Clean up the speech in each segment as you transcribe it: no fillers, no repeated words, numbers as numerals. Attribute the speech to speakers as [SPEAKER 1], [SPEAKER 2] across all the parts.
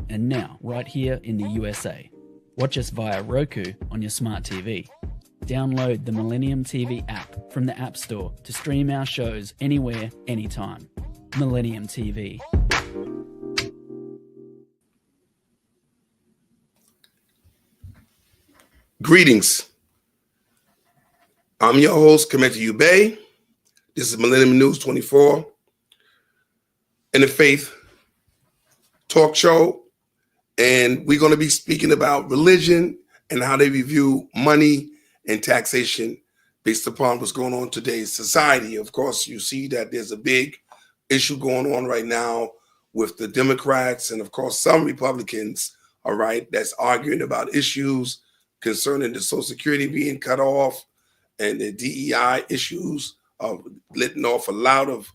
[SPEAKER 1] and now right here in the USA. Watch us via Roku on your smart TV. Download the Millennium TV app from the App Store to stream our shows anywhere, anytime. Millennium TV.
[SPEAKER 2] Greetings. I'm your host, Commander Ube. This is Millennium News 24, Interfaith talk show, and we're going to be speaking about religion and how they review money and taxation based upon what's going on in today's society. Of course, you see that there's a big issue going on right now with the Democrats and, of course, some Republicans, all right, that's arguing about issues concerning the Social Security being cut off and the DEI issues of letting off a lot of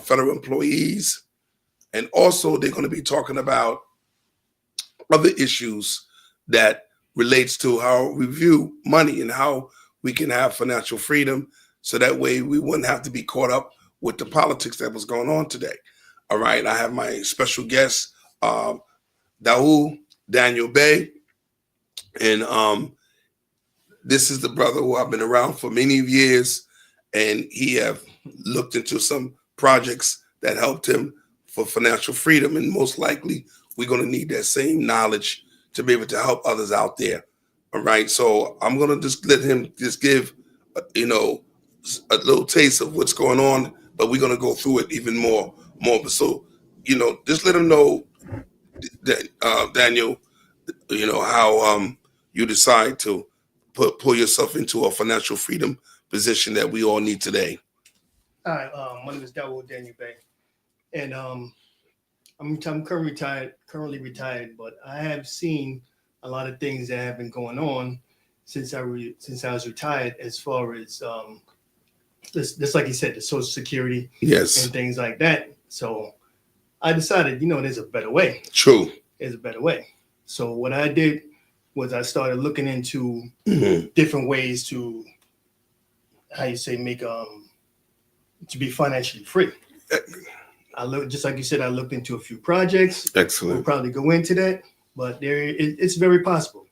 [SPEAKER 2] federal employees. And also they're going to be talking about other issues that relates to how we view money and how we can have financial freedom. So that way we wouldn't have to be caught up with the politics that was going on today. All right. I have my special guest, Daniel Bay. And this is the brother who I've been around for many years, and he have looked into some projects that helped him for financial freedom. And most likely we're going to need that same knowledge to be able to help others out there. All right. So I'm going to just let him just give, a little taste of what's going on, but we're going to go through it even more. But so, just let him know that, Daniel, how you decide to pull yourself into a financial freedom position that we all need today.
[SPEAKER 3] Hi, my name is Daniel Bay, and I'm currently retired, but I have seen a lot of things that have been going on since I was retired, as far as just like you said, the Social Security,
[SPEAKER 2] yes,
[SPEAKER 3] and things like that. So I decided, there's a better way.
[SPEAKER 2] True,
[SPEAKER 3] there's a better way. So what I did was I started looking into different ways to, make to be financially free. I looked, just like you said, I looked into a few projects.
[SPEAKER 2] Excellent.
[SPEAKER 3] We'll probably go into that, but it's very possible.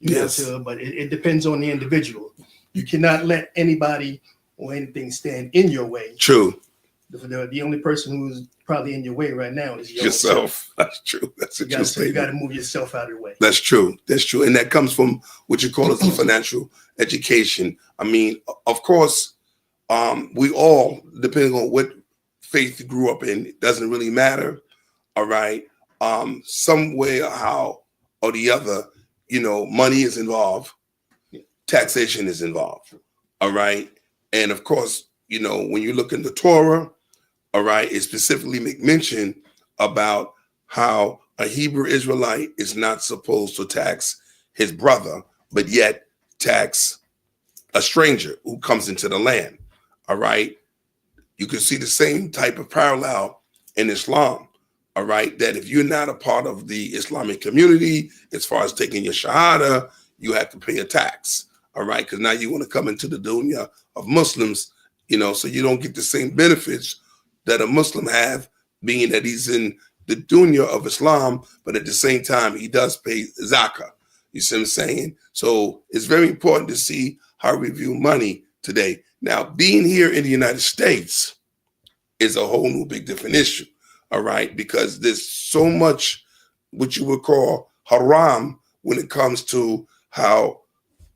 [SPEAKER 3] But it depends on the individual. You cannot let anybody or anything stand in your way.
[SPEAKER 2] True.
[SPEAKER 3] The only person who's probably in your way right now is
[SPEAKER 2] yourself. That's true. That's a true statement.
[SPEAKER 3] You got to move yourself out of the way.
[SPEAKER 2] That's true. That's true. And that comes from what you call as a financial education. I mean, of course, we all, depending on what faith you grew up in, it doesn't really matter. All right. Some way or how or the other, money is involved. Taxation is involved. All right. And of course, when you look in the Torah, all right, it specifically make mention about how a Hebrew Israelite is not supposed to tax his brother, but yet tax a stranger who comes into the land. All right. You can see the same type of parallel in Islam. All right. That if you're not a part of the Islamic community, as far as taking your Shahada, you have to pay a tax. All right. Because now you want to come into the dunya of Muslims, so you don't get the same benefits that a Muslim have, being that he's in the dunya of Islam, but at the same time, he does pay zakah. You see what I'm saying? So it's very important to see how we view money today. Now, being here in the United States is a whole new big different issue. All right. Because there's so much what you would call haram when it comes to how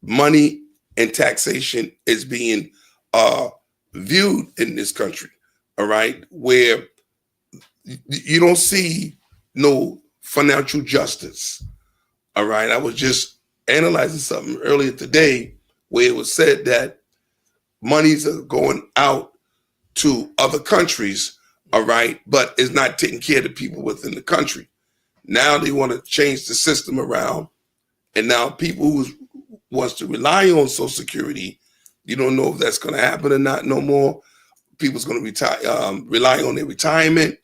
[SPEAKER 2] money and taxation is being viewed in this country. All right, where you don't see no financial justice. All right, I was just analyzing something earlier today where it was said that monies are going out to other countries, all right, but it's not taking care of the people within the country. Now they want to change the system around, and now people who wants to rely on Social Security, you don't know if that's going to happen or not no more. People's going to retire, rely on their retirement.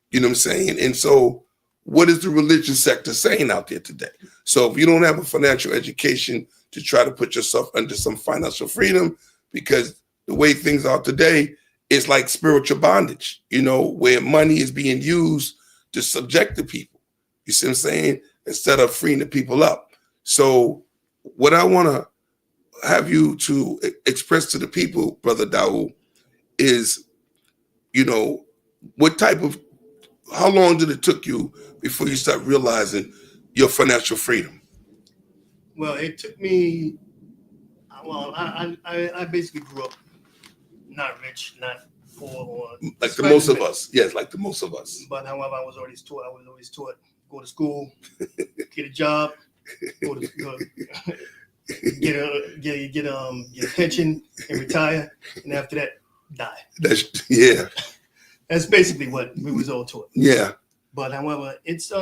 [SPEAKER 2] You know what I'm saying? And so what is the religious sector saying out there today? So if you don't have a financial education to try to put yourself under some financial freedom, because the way things are today, it's like spiritual bondage, where money is being used to subject the people. You see what I'm saying? Instead of freeing the people up. So what I want to have you to express to the people, Brother Daoud, is, how long did it took you before you start realizing your financial freedom?
[SPEAKER 3] Well, it took me, I basically grew up not rich, not poor, or
[SPEAKER 2] like the most of us. Yes, like the most of us.
[SPEAKER 3] But however, I was always taught, go to school, get a job, get a pension and retire, and after that, die. That's basically what we was all taught.
[SPEAKER 2] Yeah.
[SPEAKER 3] But however, it's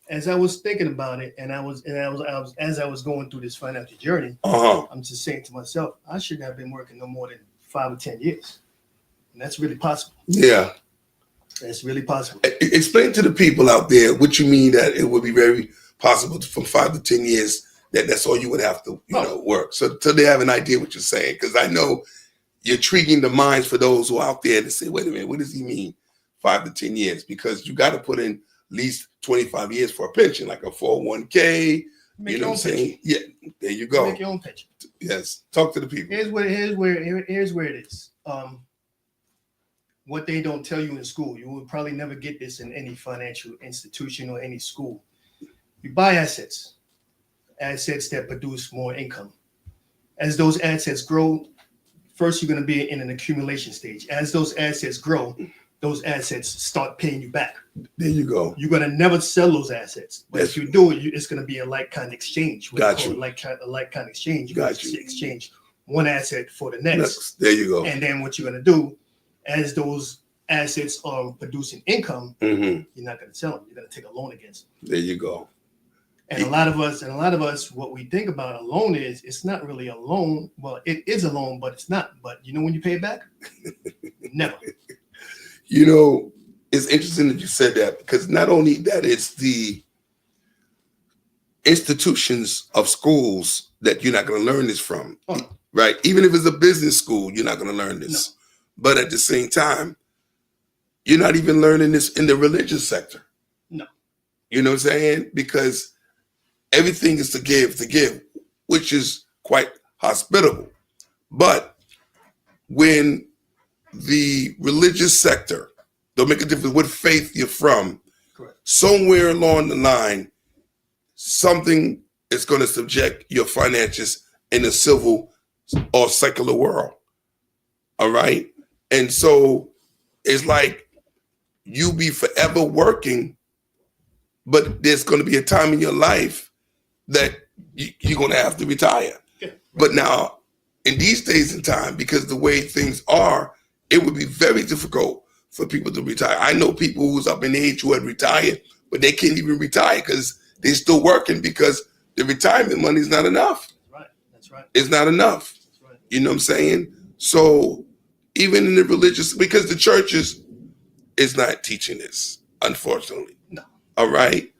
[SPEAKER 3] as I was thinking about it, and as I was going through this financial journey, I'm just saying to myself, I shouldn't have been working no more than 5 or 10 years, and that's really possible.
[SPEAKER 2] Yeah.
[SPEAKER 3] That's really possible.
[SPEAKER 2] Explain to the people out there what you mean that it would be very possible from 5 to 10 years that's all you would have to work. So they have an idea what you're saying, because I know you're intriguing the minds for those who are out there to say, wait a minute, what does he mean 5 to 10 years? Because you got to put in at least 25 years for a pension, like a 401k.
[SPEAKER 3] Make your own pension.
[SPEAKER 2] Yeah, there you go.
[SPEAKER 3] Make your own pension.
[SPEAKER 2] Yes, talk to the people.
[SPEAKER 3] Here's where it is. What they don't tell you in school, you will probably never get this in any financial institution or any school. You buy assets that produce more income. As those assets grow, first you're going to be in an accumulation stage. As those assets grow, those assets start paying you back.
[SPEAKER 2] There you go.
[SPEAKER 3] You're going to never sell those assets. But if you do it, it's going to be a like kind exchange.
[SPEAKER 2] Got you.
[SPEAKER 3] A like kind exchange. You
[SPEAKER 2] got you.
[SPEAKER 3] Exchange one asset for the next.
[SPEAKER 2] There you go.
[SPEAKER 3] And then what you're going to do, as those assets are producing income, you're not going to sell them. You're going to take a loan against them.
[SPEAKER 2] There you go.
[SPEAKER 3] And a lot of us, what we think about a loan is, it's not really a loan. Well, it is a loan, but it's not. But you know when you pay it back? Never.
[SPEAKER 2] It's interesting that you said that, because not only that, it's the institutions of schools that you're not going to learn this from, right? Even if it's a business school, you're not going to learn this. No. But at the same time, you're not even learning this in the religious sector.
[SPEAKER 3] No.
[SPEAKER 2] You know what I'm saying? Because everything is to give, which is quite hospitable. But when the religious sector, don't make a difference what faith you're from,
[SPEAKER 3] correct,
[SPEAKER 2] somewhere along the line, something is going to subject your finances in a civil or secular world. All right? And so it's like you be forever working, but there's going to be a time in your life that you're going to have to retire.
[SPEAKER 3] Yeah, right.
[SPEAKER 2] But now, in these days and time, because the way things are, it would be very difficult for people to retire. I know people who's up in age who had retired, but they can't even retire because they're still working, because the retirement money is not enough.
[SPEAKER 3] That's right.
[SPEAKER 2] It's not enough.
[SPEAKER 3] That's right.
[SPEAKER 2] You know what I'm saying? So even in the religious, because the churches is not teaching this, unfortunately.
[SPEAKER 3] No.
[SPEAKER 2] All right.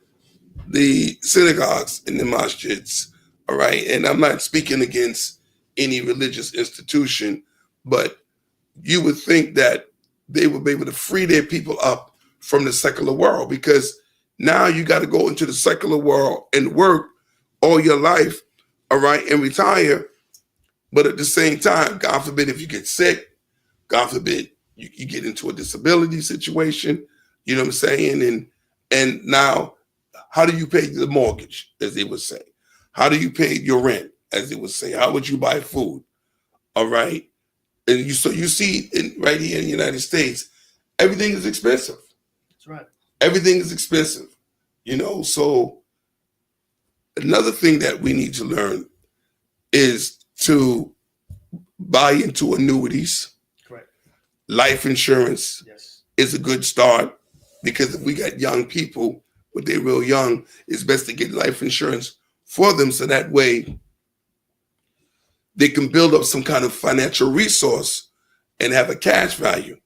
[SPEAKER 2] The synagogues and the masjids, all right. And I'm not speaking against any religious institution, but you would think that they would be able to free their people up from the secular world, because now you got to go into the secular world and work all your life, all right, and retire. But at the same time, God forbid if you get sick, God forbid you get into a disability situation, you know what I'm saying? And now, how do you pay the mortgage, as they would say? How do you pay your rent, as they would say? How would you buy food? All right. And you see right here in the United States, everything is expensive.
[SPEAKER 3] That's right.
[SPEAKER 2] Everything is expensive, So another thing that we need to learn is to buy into annuities.
[SPEAKER 3] Correct.
[SPEAKER 2] Life insurance,
[SPEAKER 3] yes,
[SPEAKER 2] is a good start, because if we got young people, when they're real young, it's best to get life insurance for them, so that way they can build up some kind of financial resource and have a cash value.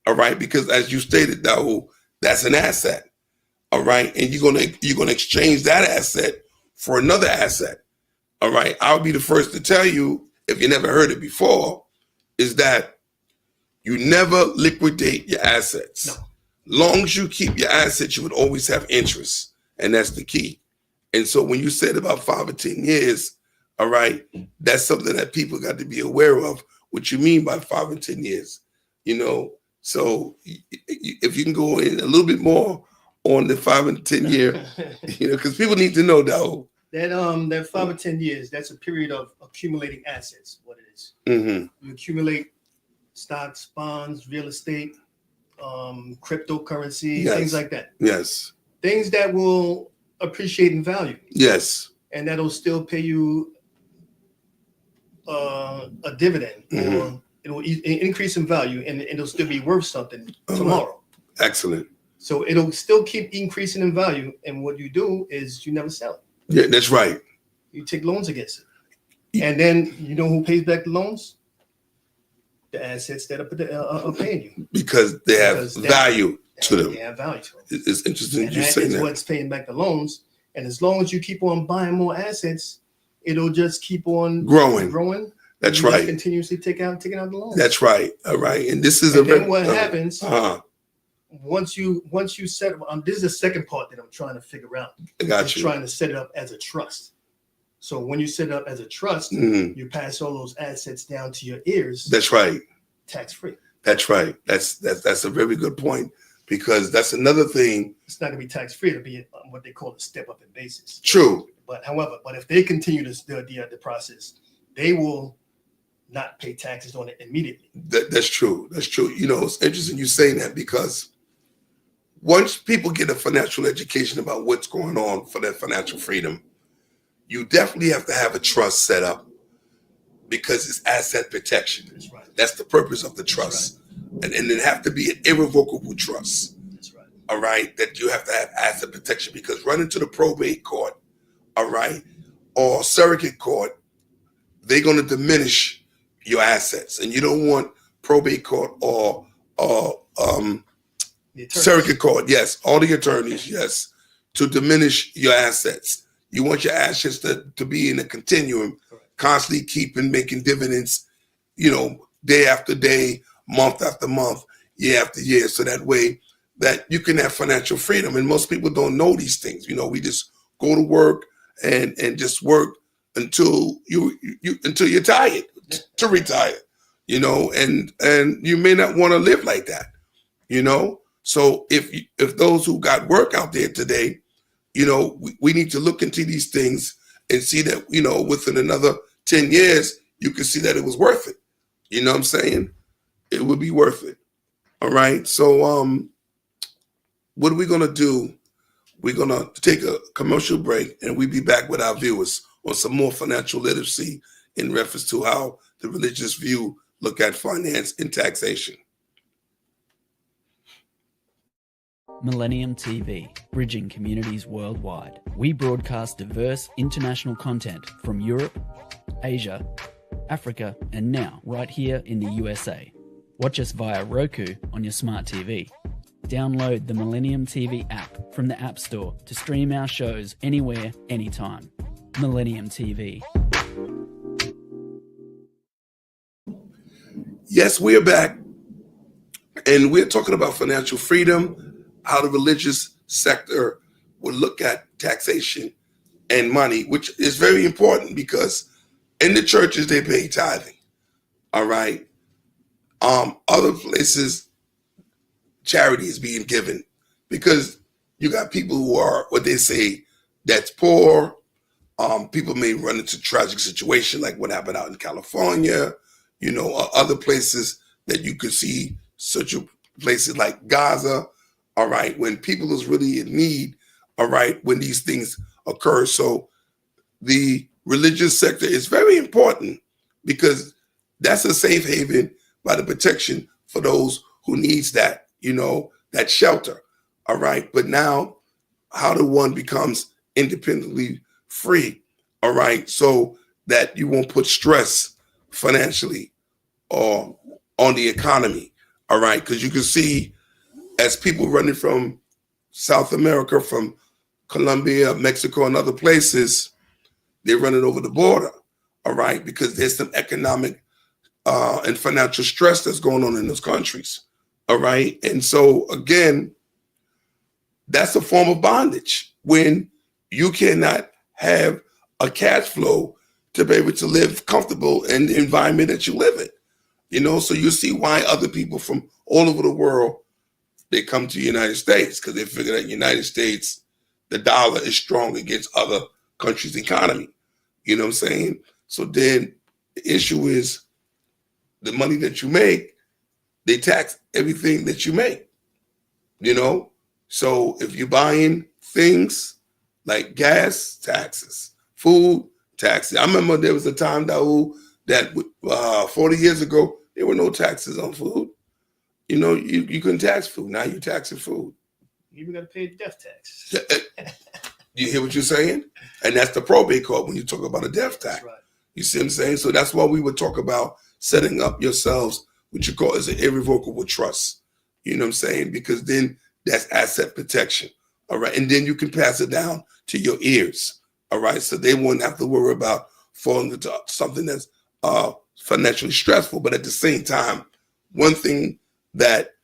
[SPEAKER 2] All right. Because as you stated, Daoud, that's an asset. All right. And you're gonna exchange that asset for another asset. All right. I'll be the first to tell you, if you never heard it before, is that you never liquidate your assets.
[SPEAKER 3] No.
[SPEAKER 2] Long as you keep your assets, you would always have interest. And that's the key. And so when you said about 5 or 10 years, all right, that's something that people got to be aware of, what you mean by 5 and 10 years, So if you can go in a little bit more on the 5 and 10 year, because people need to know that.
[SPEAKER 3] That 5 or 10 years, that's a period of accumulating assets, what it is.
[SPEAKER 2] Mm-hmm.
[SPEAKER 3] You accumulate stocks, bonds, real estate, cryptocurrency, things like that.
[SPEAKER 2] Yes.
[SPEAKER 3] Things that will appreciate in value.
[SPEAKER 2] Yes.
[SPEAKER 3] And that'll still pay you a dividend, or it will increase in value, and it'll still be worth something tomorrow.
[SPEAKER 2] Excellent.
[SPEAKER 3] So it'll still keep increasing in value, and what you do is you never sell it.
[SPEAKER 2] Yeah, that's right.
[SPEAKER 3] You take loans against it, and then you know who pays back the loans? The assets that are paying you,
[SPEAKER 2] because they have value to them.
[SPEAKER 3] They have value to them.
[SPEAKER 2] It's interesting
[SPEAKER 3] and
[SPEAKER 2] you say that.
[SPEAKER 3] What's paying back the loans, and as long as you keep on buying more assets, it'll just keep on growing.
[SPEAKER 2] That's right.
[SPEAKER 3] Continuously taking out the loans.
[SPEAKER 2] That's right. All right. And this is
[SPEAKER 3] what happens once you set up. This is the second part that I'm trying to figure out.
[SPEAKER 2] I got you.
[SPEAKER 3] Trying to set it up as a trust. So when you set it up as a trust, you pass all those assets down to your heirs.
[SPEAKER 2] That's right.
[SPEAKER 3] Tax free.
[SPEAKER 2] That's right. That's a very good point, because that's another thing.
[SPEAKER 3] It's not going to be tax free. It'll be what they call a step up in basis.
[SPEAKER 2] True.
[SPEAKER 3] But if they continue the process, they will not pay taxes on it immediately.
[SPEAKER 2] That's true. That's true. It's interesting you saying that, because once people get a financial education about what's going on for their financial freedom, you definitely have to have a trust set up, because it's asset protection.
[SPEAKER 3] That's right.
[SPEAKER 2] That's the purpose of the trust. Right. And it have to be an irrevocable trust.
[SPEAKER 3] That's right.
[SPEAKER 2] All right. That you have to have asset protection, because running to the probate court, all right, or surrogate court, they're going to diminish your assets, and you don't want probate court or surrogate court, yes, all the attorneys, yes, to diminish your assets. You want your assets to be in a continuum, constantly making dividends, day after day, month after month, year after year, so that way that you can have financial freedom. And most people don't know these things. We just go to work and just work until you're tired to retire, and you may not want to live like that, So if those who got work out there today, we need to look into these things and see that, within another 10 years, you can see that it was worth it. You know what I'm saying? It would be worth it. All right. So what are we going to do? We're going to take a commercial break, and we'll be back with our viewers on some more financial literacy in reference to how the religious view look at finance and taxation.
[SPEAKER 1] Millennium TV, bridging communities worldwide. We broadcast diverse international content from Europe, Asia, Africa, and now right here in the USA. Watch us via Roku on your smart TV. Download the Millennium TV app from the App Store to stream our shows anywhere, anytime. Millennium TV.
[SPEAKER 2] Yes, we are back, and we're talking about financial freedom, how the religious sector would look at taxation and money, which is very important, because in the churches they pay tithing. All right. Other places, charity is being given, because you got people who are what they say that's poor. People may run into tragic situation like what happened out in California, other places that you could see, such places like Gaza, all right, when people is really in need, all right, when these things occur. So the religious sector is very important, because that's a safe haven by the protection for those who needs that, that shelter, all right. But now, how do one becomes independently free, all right, so that you won't put stress financially or on the economy, all right, because you can see as people running from South America, from Colombia, Mexico, and other places, they're running over the border, all right, because there's some economic and financial stress that's going on in those countries, all right, and so again, that's a form of bondage, when you cannot have a cash flow to be able to live comfortable in the environment that you live in. You know, so you see why other people from all over the world, they come to the United States, because they figure that the United States, the dollar is strong against other countries' economy. You know what I'm saying? So then the issue is the money that you make, they tax everything that you make, you know? So if you're buying things like gas, taxes, food, taxes. I remember there was a time, Daoud, that 40 years ago, there were no taxes on food. You know, you couldn't tax food. Now you're taxing food.
[SPEAKER 3] You even got to pay death tax.
[SPEAKER 2] You hear what you're saying? And that's the probate court when you talk about a death tax.
[SPEAKER 3] Right.
[SPEAKER 2] You see what I'm saying? So that's why we would talk about setting up yourselves, what you call as an irrevocable trust. You know what I'm saying? Because then that's asset protection. All right. And then you can pass it down to your heirs. All right. So they won't have to worry about falling into something that's financially stressful. But at the same time, one thing that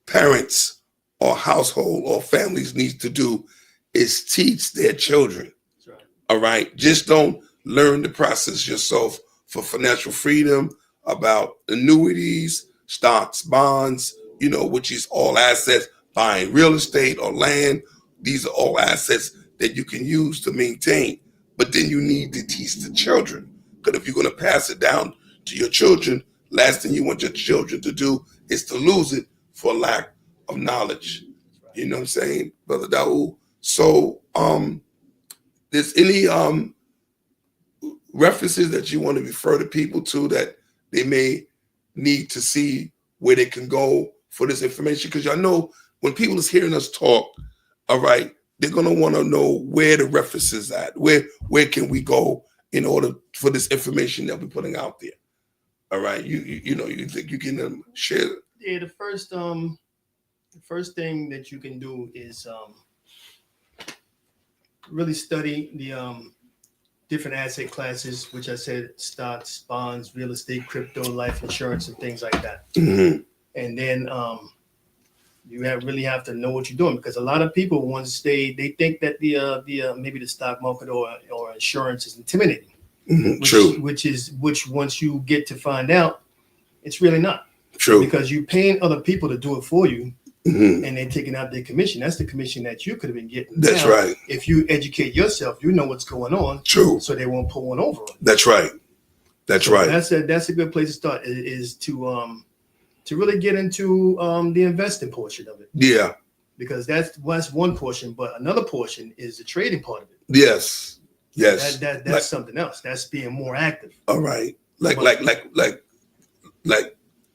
[SPEAKER 2] parents or household or families need to do is teach their children. That's right. All right. Just don't learn the process yourself for financial freedom, about annuities, stocks, bonds, you know, which is all assets, buying real estate or land. These are all assets that you can use to maintain. But then you need to teach the children. Because if you're going to pass it down to your children, last thing you want your children to do is to lose it for lack of knowledge. You know what I'm saying, Brother Daoud? So there's any references that you want to refer to people to that they may need to see where they can go for this information? Because y'all know when people is hearing us talk, all right, they're going to want to know where the references at, where can we go in order for this information that we're putting out there. All right, you know, you think you can share?
[SPEAKER 3] Yeah, the first thing that you can do is really study the different asset classes, which I said stocks, bonds, real estate, crypto, life insurance, and things like that.
[SPEAKER 2] Mm-hmm.
[SPEAKER 3] And then you really have to know what you're doing, because a lot of people, once they think that the maybe the stock market or insurance is intimidating.
[SPEAKER 2] Mm-hmm.
[SPEAKER 3] True. Which once you get to find out, it's really not.
[SPEAKER 2] True.
[SPEAKER 3] Because you're paying other people to do it for you.
[SPEAKER 2] Mm-hmm.
[SPEAKER 3] And they're taking out their commission. That's the commission that you could have been getting.
[SPEAKER 2] That's
[SPEAKER 3] now,
[SPEAKER 2] right.
[SPEAKER 3] If you educate yourself, you know what's going on.
[SPEAKER 2] True.
[SPEAKER 3] So they won't pull one over on you.
[SPEAKER 2] That's right. That's right.
[SPEAKER 3] That's a good place to start. Is to really get into the investing portion of it.
[SPEAKER 2] Yeah.
[SPEAKER 3] Because that's one portion, but another portion is the trading part of it.
[SPEAKER 2] Yes. Yes.
[SPEAKER 3] That's like, something else. That's being more active.
[SPEAKER 2] All right. Like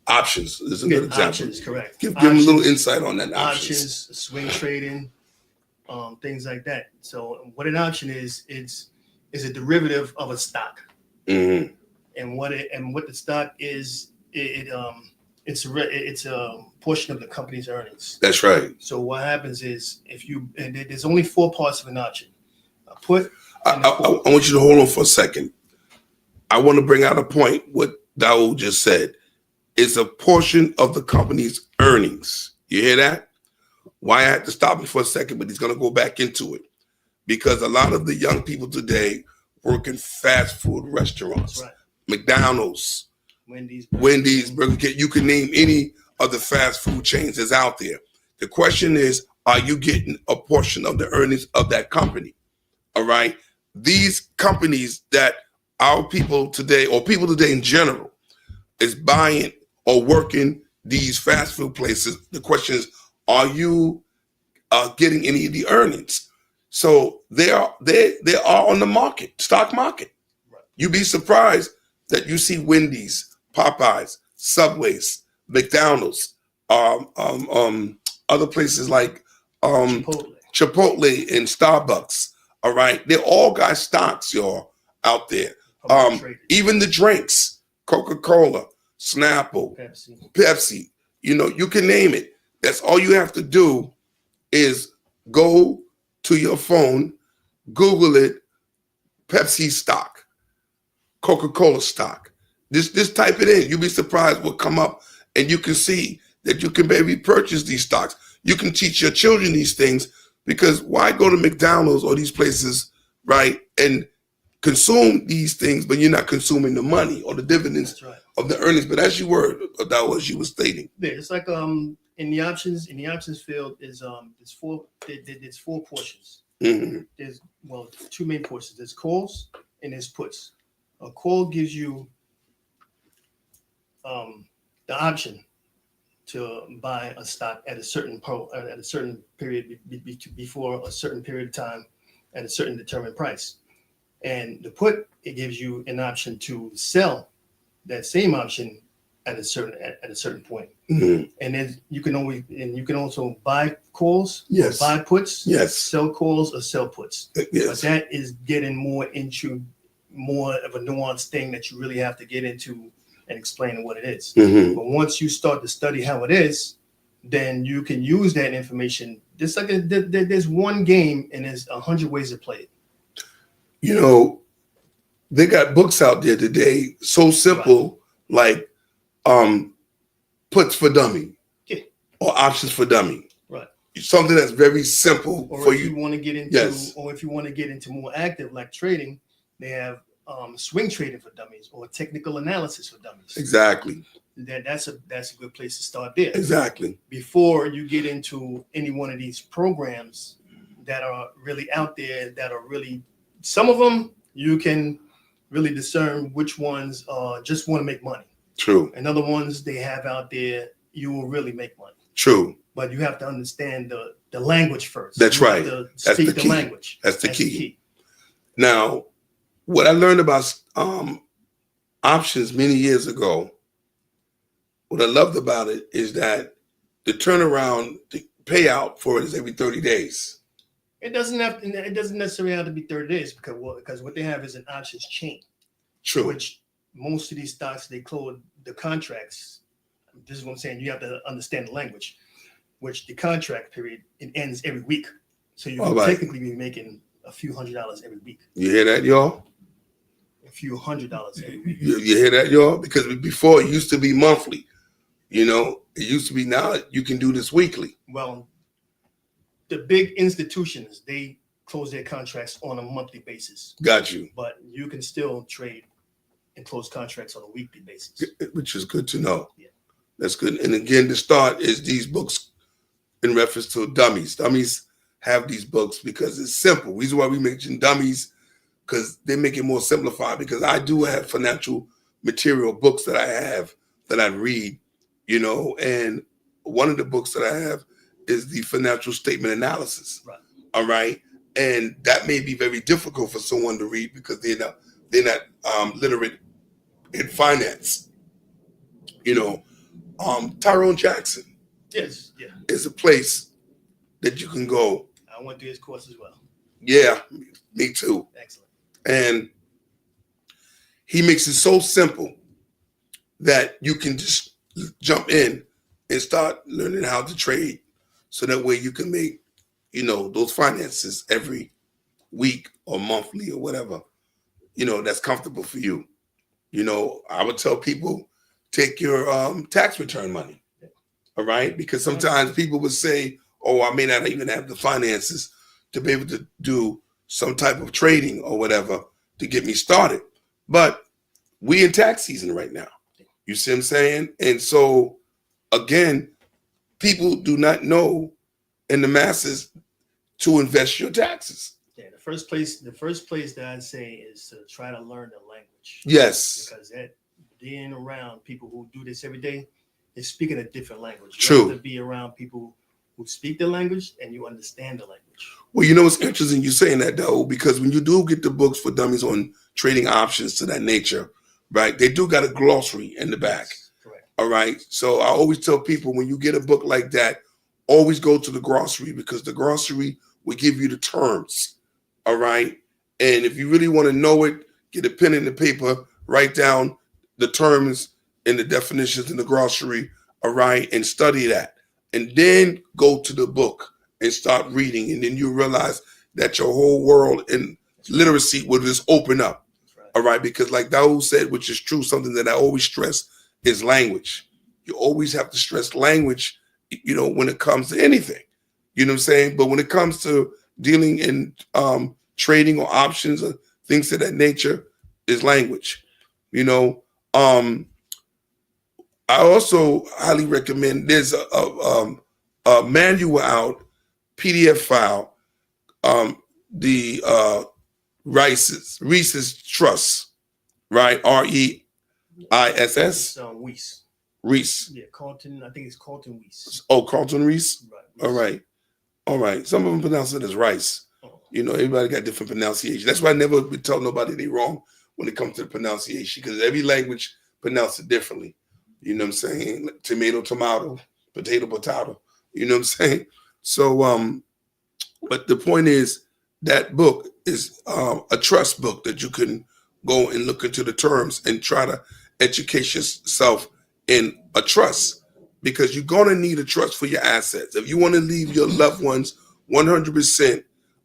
[SPEAKER 2] options is a good example.
[SPEAKER 3] Options, correct.
[SPEAKER 2] Give them a little insight on that.
[SPEAKER 3] Options, swing trading, things like that. So what an option is a derivative of a stock.
[SPEAKER 2] Mm-hmm.
[SPEAKER 3] And what the stock is, it's a portion of the company's earnings.
[SPEAKER 2] That's right.
[SPEAKER 3] So what happens is there's only 4 parts of an option. I
[SPEAKER 2] want you to hold on for a second. I want to bring out a point what Daoud just said. It's a portion of the company's earnings. You hear that? Why I had to stop him for a second, but he's going to go back into it. Because a lot of the young people today work in fast food restaurants, right. McDonald's, Wendy's, Burger King. You can name any of the fast food chains that's out there. The question is, are you getting a portion of the earnings of that company? All right. These companies that our people today, or people today in general, is buying or working these fast food places. The question is, are you getting any of the earnings? So they are on the market, stock market. Right. You'd be surprised that you see Wendy's, Popeyes, Subways, McDonald's, other places like Chipotle and Starbucks. All right, they all got stocks, y'all, out there. Even the drinks, Coca-Cola, Snapple, Pepsi, you know, you can name it. That's all you have to do is go to your phone, Google it, Pepsi stock, Coca-Cola stock. Just type it in. You'll be surprised what come up, and you can see that you can maybe purchase these stocks. You can teach your children these things Because why go to McDonald's or these places, right, and consume these things, but you're not consuming the money or the dividends of the earnings. But as you were, that was you were stating.
[SPEAKER 3] Yeah, it's like in the options field is there's four portions.
[SPEAKER 2] Mm-hmm.
[SPEAKER 3] There's two main portions. There's calls and there's puts. A call gives you the option to buy a stock at a certain period before a certain period of time at a certain determined price. And the put, it gives you an option to sell that same option at a certain point.
[SPEAKER 2] Mm-hmm.
[SPEAKER 3] And then you can also buy calls,
[SPEAKER 2] yes,
[SPEAKER 3] buy puts,
[SPEAKER 2] yes,
[SPEAKER 3] sell calls or sell puts.
[SPEAKER 2] Yes.
[SPEAKER 3] But that is getting more into more of a nuanced thing that you really have to get into and explain what it is.
[SPEAKER 2] Mm-hmm.
[SPEAKER 3] But once you start to study how it is, then you can use that information. There's there's one game and there's 100 ways to play it.
[SPEAKER 2] You know, they got books out there today so simple, like puts for dummy, or options for dummy.
[SPEAKER 3] Right.
[SPEAKER 2] Something that's very simple
[SPEAKER 3] or
[SPEAKER 2] for
[SPEAKER 3] if
[SPEAKER 2] you.
[SPEAKER 3] You want to get into,
[SPEAKER 2] yes.
[SPEAKER 3] Or if you want to get into more active like trading, they have swing trading for dummies or technical analysis for dummies.
[SPEAKER 2] Exactly.
[SPEAKER 3] That's a good place to start there.
[SPEAKER 2] Exactly.
[SPEAKER 3] Before you get into any one of these programs that are really out there, that are really, some of them you can really discern which ones just want to make money.
[SPEAKER 2] True.
[SPEAKER 3] And other ones they have out there, you will really make money.
[SPEAKER 2] True.
[SPEAKER 3] But you have to understand the language first.
[SPEAKER 2] That's
[SPEAKER 3] you
[SPEAKER 2] right.
[SPEAKER 3] That's the key. Language.
[SPEAKER 2] That's the key. Now, what I learned about options many years ago, what I loved about it is that the turnaround, the payout for it is every 30 days.
[SPEAKER 3] It doesn't necessarily have to be 30 days because what they have is an options chain.
[SPEAKER 2] True.
[SPEAKER 3] Which most of these stocks, they close the contracts. This is what I'm saying. You have to understand the language, which the contract period, it ends every week. So you can technically be making a few $100s every week.
[SPEAKER 2] You hear that, y'all?
[SPEAKER 3] A few $100 every week.
[SPEAKER 2] You hear that, y'all? Because before it used to be monthly. You know, it used to be, now you can do this weekly.
[SPEAKER 3] Well, the big institutions, they close their contracts on a monthly basis.
[SPEAKER 2] Got you.
[SPEAKER 3] But you can still trade and close contracts on a weekly basis.
[SPEAKER 2] Which is good to know.
[SPEAKER 3] Yeah.
[SPEAKER 2] That's good. And again, the start is these books in reference to dummies. Dummies have these books because it's simple. The reason why we mention dummies, because they make it more simplified, because I do have financial material books that I have that I read, you know, and one of the books that I have is the financial statement analysis.
[SPEAKER 3] Right.
[SPEAKER 2] All right. And that may be very difficult for someone to read because they're not literate in finance. You know, Tyrone Jackson is a place that you can go.
[SPEAKER 3] I went through his course as well.
[SPEAKER 2] Yeah, me too.
[SPEAKER 3] Excellent.
[SPEAKER 2] And he makes it so simple that you can just jump in and start learning how to trade. So that way you can make, you know, those finances every week or monthly or whatever, you know, that's comfortable for you. You know, I would tell people, take your tax return money. All right. Because sometimes people would say, oh, I may not even have the finances to be able to do some type of trading or whatever to get me started. But we in tax season right now. You see what I'm saying? And so, again, people do not know in the masses to invest your taxes.
[SPEAKER 3] Yeah, the first place that I'd say is to try to learn the language.
[SPEAKER 2] Yes.
[SPEAKER 3] Because being around people who do this every day is speaking a different language.
[SPEAKER 2] True.
[SPEAKER 3] You have to be around people who speak the language and you understand the language.
[SPEAKER 2] Well, you know, it's interesting you saying that, though, because when you do get the books for dummies on trading options to that nature, right, they do got a glossary in the back.
[SPEAKER 3] Yes, correct. All
[SPEAKER 2] right. So I always tell people, when you get a book like that, always go to the glossary, because the glossary will give you the terms. All right. And if you really want to know it, get a pen and the paper, write down the terms and the definitions in the glossary. All right. And study that. And then go to the book and start reading. And then you realize that your whole world and literacy will just open up.
[SPEAKER 3] Right.
[SPEAKER 2] All right. Because like Daoud said, which is true, something that I always stress is language. You always have to stress language, you know, when it comes to anything. You know what I'm saying? But when it comes to dealing in trading or options or things of that nature, is language. You know, I also highly recommend, there's a manual out, PDF file, the Reese's Trust, right? R-E-I-S-S.
[SPEAKER 3] Weiss.
[SPEAKER 2] Reese.
[SPEAKER 3] Yeah, Carlton. I think it's Carlton Weiss.
[SPEAKER 2] Oh, Carlton Reese.
[SPEAKER 3] Right.
[SPEAKER 2] All right. All right. Some of them pronounce it as rice.
[SPEAKER 3] Oh.
[SPEAKER 2] You know, everybody got different pronunciation. That's why I never would tell nobody they wrong when it comes to the pronunciation, because every language pronounces it differently. You know what I'm saying? Tomato, tomato, potato, potato. You know what I'm saying? So, but the point is that book is a trust book that you can go and look into the terms and try to educate yourself in a trust, because you're going to need a trust for your assets. If you want to leave your loved ones 100%,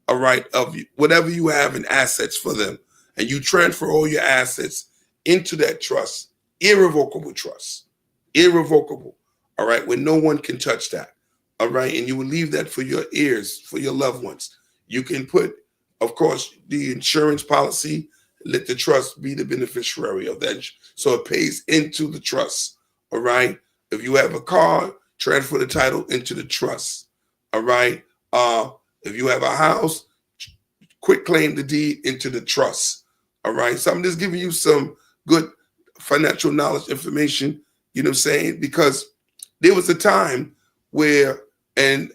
[SPEAKER 2] all right, of whatever you have in assets for them, and you transfer all your assets into that trust, irrevocable trust, irrevocable, all right, where no one can touch that, all right, and you will leave that for your heirs, for your loved ones. You can put, of course, the insurance policy, let the trust be the beneficiary of that, so it pays into the trust, all right? If you have a car, transfer the title into the trust, all right? If you have a house, quick claim the deed into the trust, all right? So I'm just giving you some good financial knowledge information, you know what I'm saying? Because there was a time where, and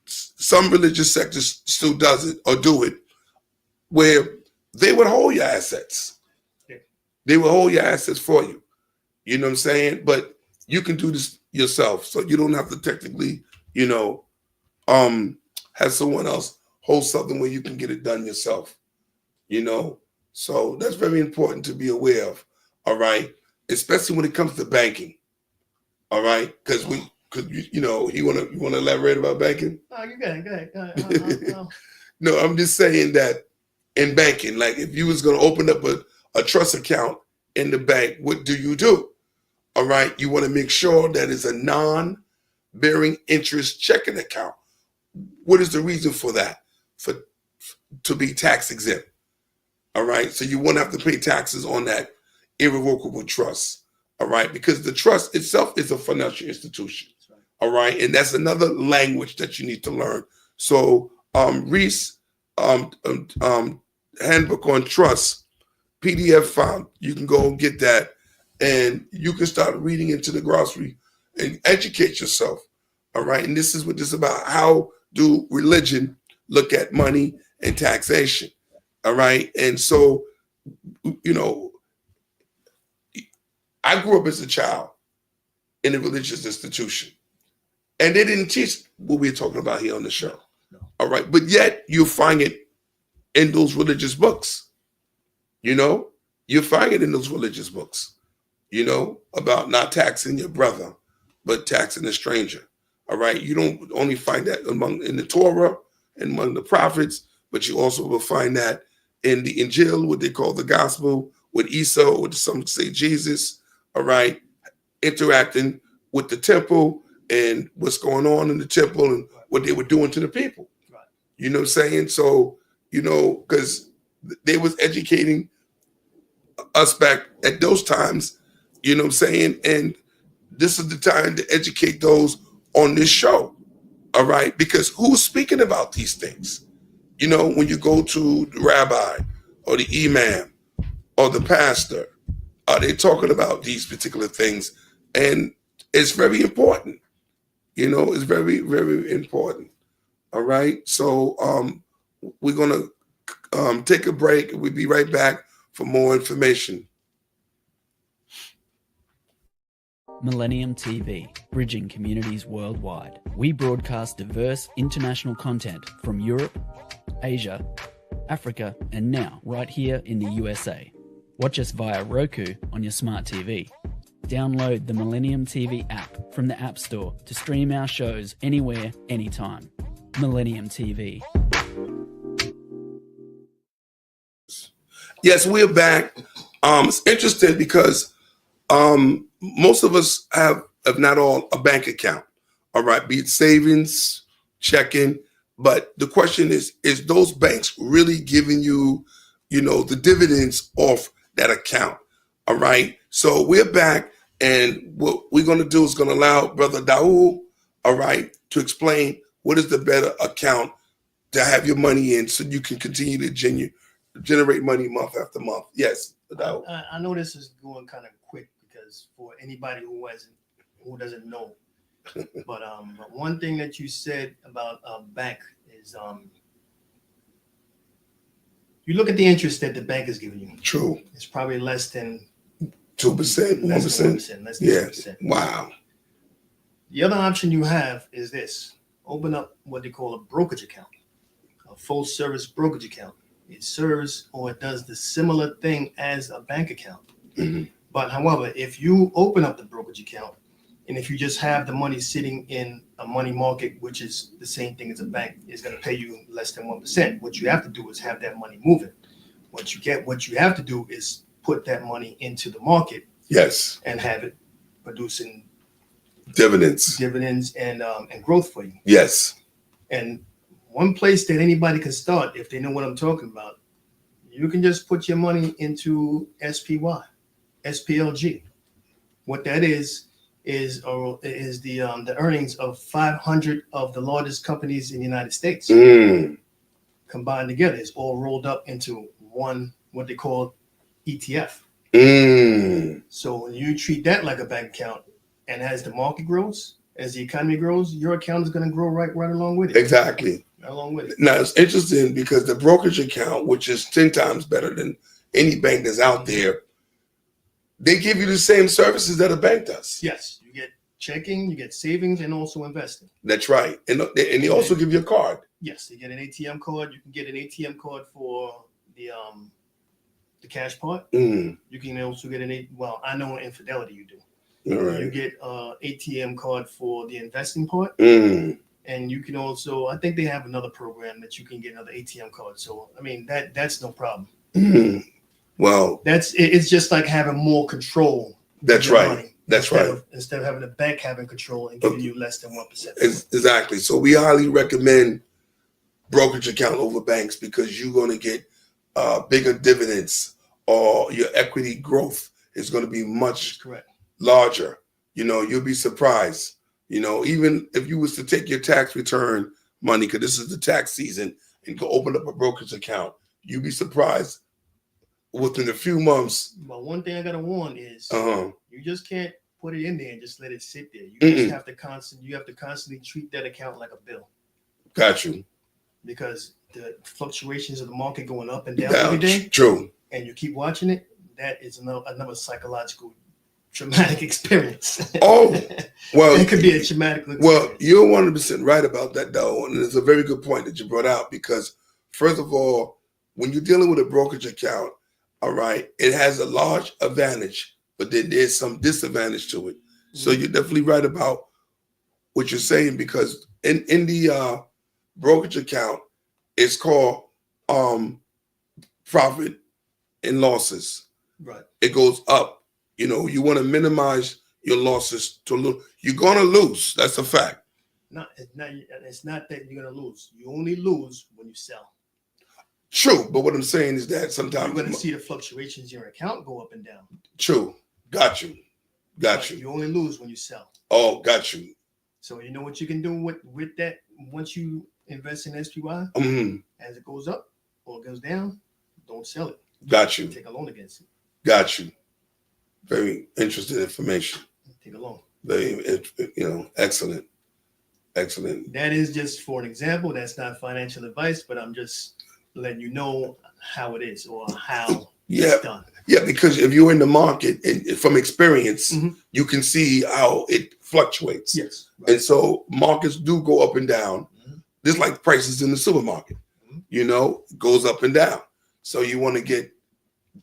[SPEAKER 2] some religious sectors still does it or do it, where they would hold your assets.
[SPEAKER 3] Yeah.
[SPEAKER 2] They will hold your assets for you. You know what I'm saying? But you can do this yourself. So you don't have to technically, you know, have someone else hold something where you can get it done yourself. You know? So that's very important to be aware of. All right. Especially when it comes to banking. All right. Because you know, you want to elaborate about banking?
[SPEAKER 3] Oh, you go ahead.
[SPEAKER 2] No, I'm just saying that in banking, like if you was going to open up a trust account in the bank, what do you do? All right. You want to make sure that it's a non-bearing interest checking account. What is the reason for that? To be tax exempt. All right. So you won't have to pay taxes on that irrevocable trust. All right. Because the trust itself is a financial institution. Right. All right. And that's another language that you need to learn. So Reese, handbook on trust, PDF file, you can go and get that. And you can start reading into the glossary and educate yourself. All right. And this is what this is about. How do religion look at money and taxation? All right. And so, you know, I grew up as a child in a religious institution, and they didn't teach what we're talking about here on the show. No. All right. But yet you find it in those religious books. You know, you find it in those religious books. You know, about not taxing your brother, but taxing a stranger. All right. You don't only find that in the Torah and among the prophets, but you also will find that in the Injil, what they call the gospel, with Isa, or some say Jesus. All right. Interacting with the temple and what's going on in the temple and what they were doing to the people. Right. You know what I'm saying? So, you know, because they was educating us back at those times. You know what I'm saying? And this is the time to educate those on this show. All right. Because who's speaking about these things? You know, when you go to the rabbi or the imam or the pastor, are they talking about these particular things? And it's very important. You know, it's very, very important. All right. So we're going to take a break. We'll be right back for more information.
[SPEAKER 1] Millennium TV, bridging communities worldwide. We broadcast diverse international content from Europe, Asia, Africa, and now right here in the USA. Watch us via Roku on your smart TV. Download the Millennium TV app from the App Store to stream our shows anywhere, anytime. Millennium TV.
[SPEAKER 2] Yes, we're back. It's interesting because most of us have not all, a bank account. All right, be it savings, checking. But the question is those banks really giving you, the dividends off that account? All right. So we're back, and what we're going to do is going to allow Brother Daul, all right, to explain what is the better account to have your money in so you can continue to generate money month after month. Yes.
[SPEAKER 3] I know this is going kind of quick because for anybody who doesn't know, but one thing that you said about a bank is you look at the interest that the bank is giving you.
[SPEAKER 2] True.
[SPEAKER 3] It's probably less than
[SPEAKER 2] 2%, 1%.
[SPEAKER 3] Less than 2%.
[SPEAKER 2] Wow.
[SPEAKER 3] The other option you have is this: open up what they call a brokerage account, a full service brokerage account. It serves or it does the similar thing as a bank account.
[SPEAKER 2] Mm-hmm.
[SPEAKER 3] But however, if you open up the brokerage account and if you just have the money sitting in a money market, which is the same thing as a bank, is going to pay you less than 1%. What you have to do is have that money moving. What you have to do is put that money into the market.
[SPEAKER 2] Yes.
[SPEAKER 3] And have it producing
[SPEAKER 2] dividends
[SPEAKER 3] and growth for you.
[SPEAKER 2] Yes.
[SPEAKER 3] And one place that anybody can start, if they know what I'm talking about, you can just put your money into SPLG. What that is the earnings of 500 of the largest companies in the United States combined together. It's all rolled up into one, what they call ETF. So when you treat that like a bank account, and as the market grows, as the economy grows, your account is going to grow right along with it. Exactly. Right along with it.
[SPEAKER 2] Now, it's interesting because the brokerage account, which is 10 times better than any bank that's out there, they give you the same services that a bank does.
[SPEAKER 3] Yes. You get checking, you get savings, and also investing.
[SPEAKER 2] That's right. And they also give you a card.
[SPEAKER 3] Yes. You get an ATM card. You can get an ATM card for the cash part. You can also get I know in Fidelity you do. Right. You get ATM card for the investing part. And you can also, I think they have another program that you can get another ATM card. So, I mean, that's no problem.
[SPEAKER 2] Well,
[SPEAKER 3] it's just like having more control.
[SPEAKER 2] That's right. That's right.
[SPEAKER 3] Instead of having the bank having control and giving you less than 1%.
[SPEAKER 2] Exactly. So we highly recommend brokerage account over banks because you're going to get bigger dividends, or your equity growth is going to be much larger. You'll be surprised. Even if you was to take your tax return money, because this is the tax season, and go open up a brokerage account, you'd be surprised within a few months.
[SPEAKER 3] But one thing I gotta warn is you just can't put it in there and just let it sit there. You just have to constantly treat that account like a bill.
[SPEAKER 2] Got you.
[SPEAKER 3] Because the fluctuations of the market going up and down every day.
[SPEAKER 2] True.
[SPEAKER 3] And you keep watching it, that is another psychological traumatic experience.
[SPEAKER 2] Oh, well,
[SPEAKER 3] it could be a traumatic experience.
[SPEAKER 2] Well, you're 100% right about that, though, and it's a very good point that you brought out because, first of all, when you're dealing with a brokerage account, all right, it has a large advantage, but then there's some disadvantage to it. So you're definitely right about what you're saying because in the brokerage account, it's called profit and losses.
[SPEAKER 3] Right.
[SPEAKER 2] It goes up. You want to minimize your losses to lose. You're going to lose. That's a fact.
[SPEAKER 3] It's not that you're going to lose. You only lose when you sell.
[SPEAKER 2] True. But what I'm saying is that sometimes
[SPEAKER 3] you're going to see the fluctuations in your account go up and down.
[SPEAKER 2] True. Got you.
[SPEAKER 3] You only lose when you sell.
[SPEAKER 2] Oh, got you.
[SPEAKER 3] So you know what you can do with that once you invest in SPY? As it goes up or it goes down, don't sell it.
[SPEAKER 2] Got you.
[SPEAKER 3] Take a loan against it.
[SPEAKER 2] Got you. Very interesting information.
[SPEAKER 3] Take a loan.
[SPEAKER 2] Very, excellent. Excellent.
[SPEAKER 3] That is just for an example. That's not financial advice, but I'm just letting you know how it is or how it's done.
[SPEAKER 2] Yeah, because if you're in the market and from experience, you can see how it fluctuates.
[SPEAKER 3] Yes. Right.
[SPEAKER 2] And so markets do go up and down. Just like prices in the supermarket. It goes up and down. So you want to get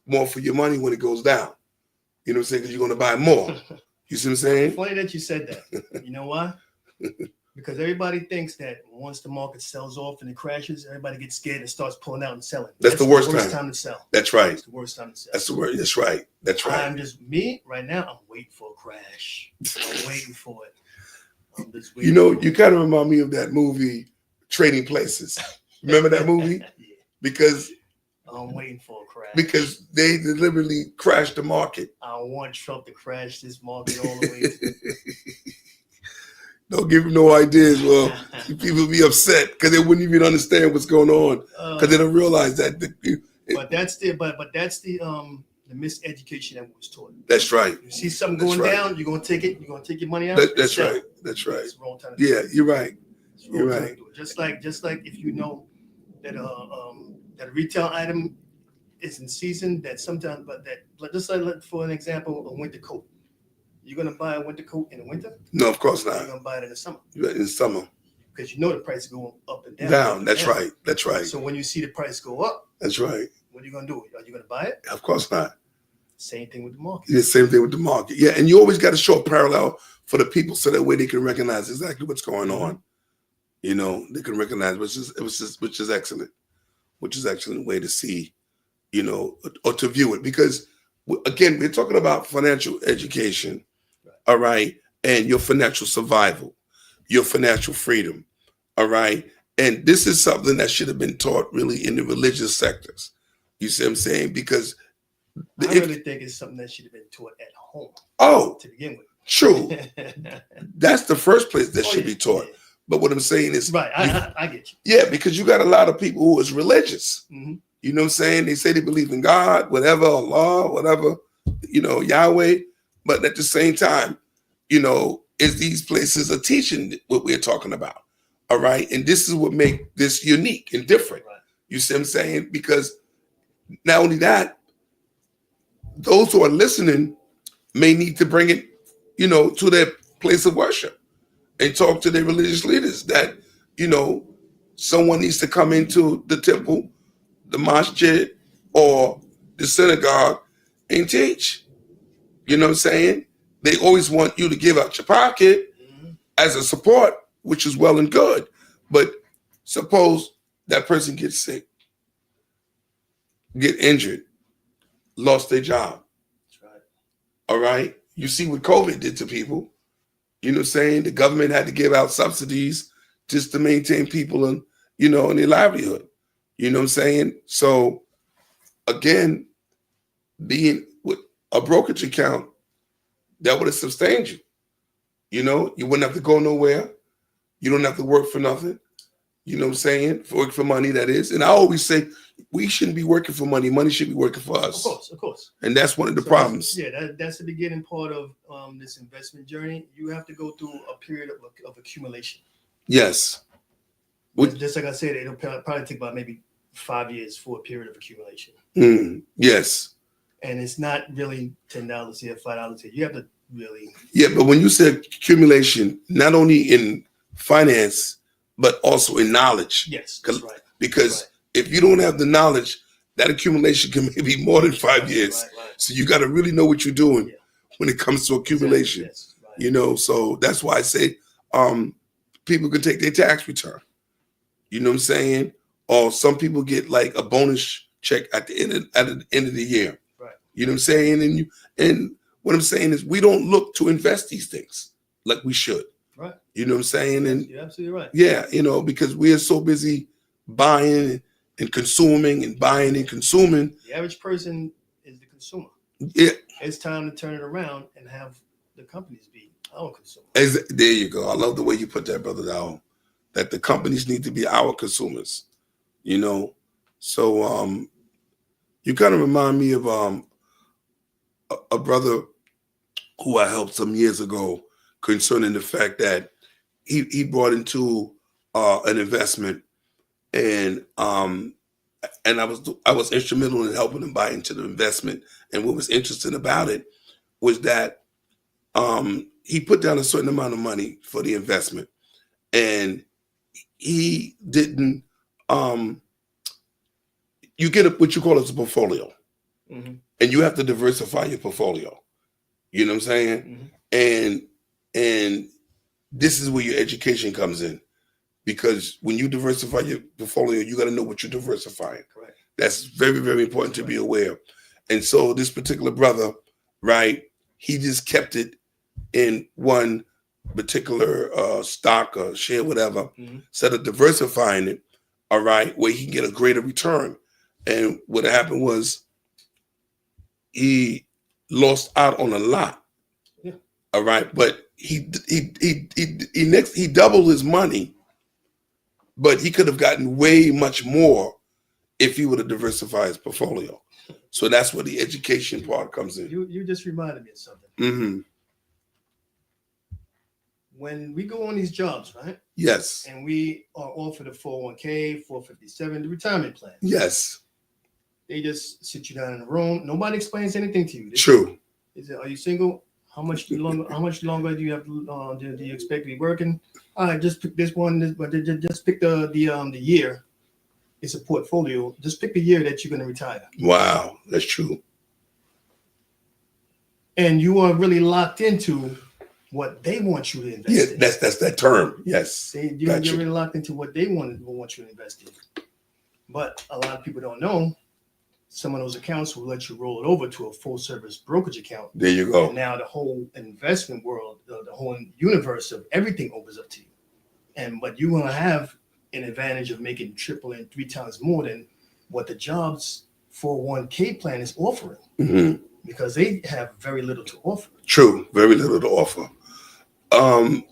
[SPEAKER 2] more for your money when it goes down. You know what I'm saying? Because you're going to buy more. You see what I'm saying?
[SPEAKER 3] Funny that you said that. You know why? Because everybody thinks that once the market sells off and it crashes, everybody gets scared and starts pulling out and selling.
[SPEAKER 2] That's the worst
[SPEAKER 3] time to sell.
[SPEAKER 2] That's right.
[SPEAKER 3] It's the worst time to sell.
[SPEAKER 2] That's the word. That's right. That's right.
[SPEAKER 3] I'm just right now. I'm waiting for a crash. I'm waiting for it. I'm just waiting.
[SPEAKER 2] You kind of remind me of that movie Trading Places. Remember that movie?
[SPEAKER 3] Yeah.
[SPEAKER 2] Because
[SPEAKER 3] I'm waiting for a crash.
[SPEAKER 2] Because they deliberately crashed the market.
[SPEAKER 3] I want Trump to crash this market all the way.
[SPEAKER 2] Don't give him no ideas. Well, people be upset because they wouldn't even understand what's going on because they don't realize that.
[SPEAKER 3] But that's the miseducation that was taught.
[SPEAKER 2] That's right.
[SPEAKER 3] You see something going down, you're gonna take it. You're gonna take your money out.
[SPEAKER 2] That's right. That's right.
[SPEAKER 3] It's the wrong time to
[SPEAKER 2] yeah, you're right. You're right.
[SPEAKER 3] Just like if you know that that a retail item is in season, that sometimes, but just like for an example, a winter coat. You're gonna buy a winter coat in the winter?
[SPEAKER 2] No, of course not.
[SPEAKER 3] You're gonna buy it in the summer.
[SPEAKER 2] In the summer.
[SPEAKER 3] Because you know the price is going up and down.
[SPEAKER 2] That's right. That's right.
[SPEAKER 3] So when you see the price go up,
[SPEAKER 2] that's right.
[SPEAKER 3] What are you gonna do? Are you gonna buy it?
[SPEAKER 2] Of course not.
[SPEAKER 3] Same thing with the market.
[SPEAKER 2] Yeah, same thing with the market. Yeah, and you always got to show a parallel for the people so that way they can recognize exactly what's going on. You know, they can recognize which is excellent, which is excellent way to see, you know, or to view it. Because again, we're talking about financial education, all right, and your financial survival, your financial freedom, all right. And this is something that should have been taught really in the religious sectors. You see what I'm saying? Because
[SPEAKER 3] I really think it's something that should have been taught at home.
[SPEAKER 2] Oh,
[SPEAKER 3] to begin with.
[SPEAKER 2] True. That's the first place that should be taught. Yeah. But what I'm saying is,
[SPEAKER 3] right, I get you.
[SPEAKER 2] Yeah, because you got a lot of people who is religious. Mm-hmm. You know what I'm saying? They say they believe in God, whatever, Allah, whatever, you know, Yahweh. But at the same time, you know, is these places are teaching what we're talking about. All right. And this is what makes this unique and different. Right. You see what I'm saying? Because not only that, those who are listening may need to bring it, you know, to their place of worship and talk to their religious leaders that, you know, someone needs to come into the temple, the masjid, or the synagogue and teach. You know what I'm saying? They always want you to give out your pocket as a support, which is well and good. But suppose that person gets sick, get injured, lost their job. That's right. All right. You see what COVID did to people. You know what I'm saying? The government had to give out subsidies just to maintain people in, you know, in their livelihood. You know what I'm saying? So again, being with a brokerage account, that would have sustained you. You know, you wouldn't have to go nowhere. You don't have to work for nothing. You know what I'm saying? Work for money, that is. And I always say we shouldn't be working for money. Money should be working for us.
[SPEAKER 3] Of course.
[SPEAKER 2] And that's one of the problems.
[SPEAKER 3] That's the beginning part of this investment journey. You have to go through a period of accumulation.
[SPEAKER 2] Yes.
[SPEAKER 3] Just like I said, it'll probably take about maybe 5 years for a period of accumulation.
[SPEAKER 2] Yes.
[SPEAKER 3] And it's not really $10 here, $5 here. You have to really.
[SPEAKER 2] Yeah, but when you say accumulation, not only in finance, but also in knowledge.
[SPEAKER 3] Yes, that's right.
[SPEAKER 2] Because if you don't have the knowledge, that accumulation can maybe more than 5 years. Right. So you got to really know what you're doing when it comes to accumulation. Yes, right. You know, so that's why I say people can take their tax return. You know what I'm saying? Or some people get like a bonus check at the end of the year. Right. You know what I'm saying? And what I'm saying is we don't look to invest these things like we should. Right. You know what I'm saying? And
[SPEAKER 3] you're absolutely right.
[SPEAKER 2] Yeah, you know, because we are so busy buying and consuming and buying and consuming.
[SPEAKER 3] The average person is the consumer.
[SPEAKER 2] Yeah.
[SPEAKER 3] It's time to turn it around and have the companies be our consumers.
[SPEAKER 2] There you go. I love the way you put that, Brother Dow. That the companies need to be our consumers. You know? So you kind of remind me of a brother who I helped some years ago concerning the fact that he brought into an investment, and I was instrumental in helping him buy into the investment. And what was interesting about it was that he put down a certain amount of money for the investment, and he didn't. You get what you call as a portfolio, and you have to diversify your portfolio. You know what I'm saying? And this is where your education comes in, because when you diversify your portfolio, you got to know what you're diversifying. Correct. That's very, very important to be aware. And so this particular brother, right, he just kept it in one particular stock or share, whatever, instead of diversifying it, all right, where he can get a greater return. And what happened was he lost out on a lot.
[SPEAKER 3] Yeah.
[SPEAKER 2] All right, but he doubled his money, but he could have gotten way much more if he would have diversified his portfolio. So that's where the education part comes in.
[SPEAKER 3] You just reminded me of something.
[SPEAKER 2] Mm-hmm.
[SPEAKER 3] When we go on these jobs, right?
[SPEAKER 2] Yes.
[SPEAKER 3] And we are offered a 401k, 457, the retirement plan.
[SPEAKER 2] Yes.
[SPEAKER 3] They just sit you down in a room. Nobody explains anything to you.
[SPEAKER 2] True.
[SPEAKER 3] Is it, are you single? How much longer do you have? Do you expect to be working? All right, just pick this one. But just pick the year. It's a portfolio. Just pick the year that you're going to retire.
[SPEAKER 2] Wow, that's true.
[SPEAKER 3] And you are really locked into what they want you to invest in.
[SPEAKER 2] That's that term. Yes.
[SPEAKER 3] You're really locked into what they want you to invest in. But a lot of people don't know. Some of those accounts will let you roll it over to a full service brokerage account.
[SPEAKER 2] There you go.
[SPEAKER 3] And now the whole investment world, the whole universe of everything opens up to you. But you want to have an advantage of making triple and 3 times more than what the jobs 401k plan is offering, because they have very little to offer.
[SPEAKER 2] True, very little to offer.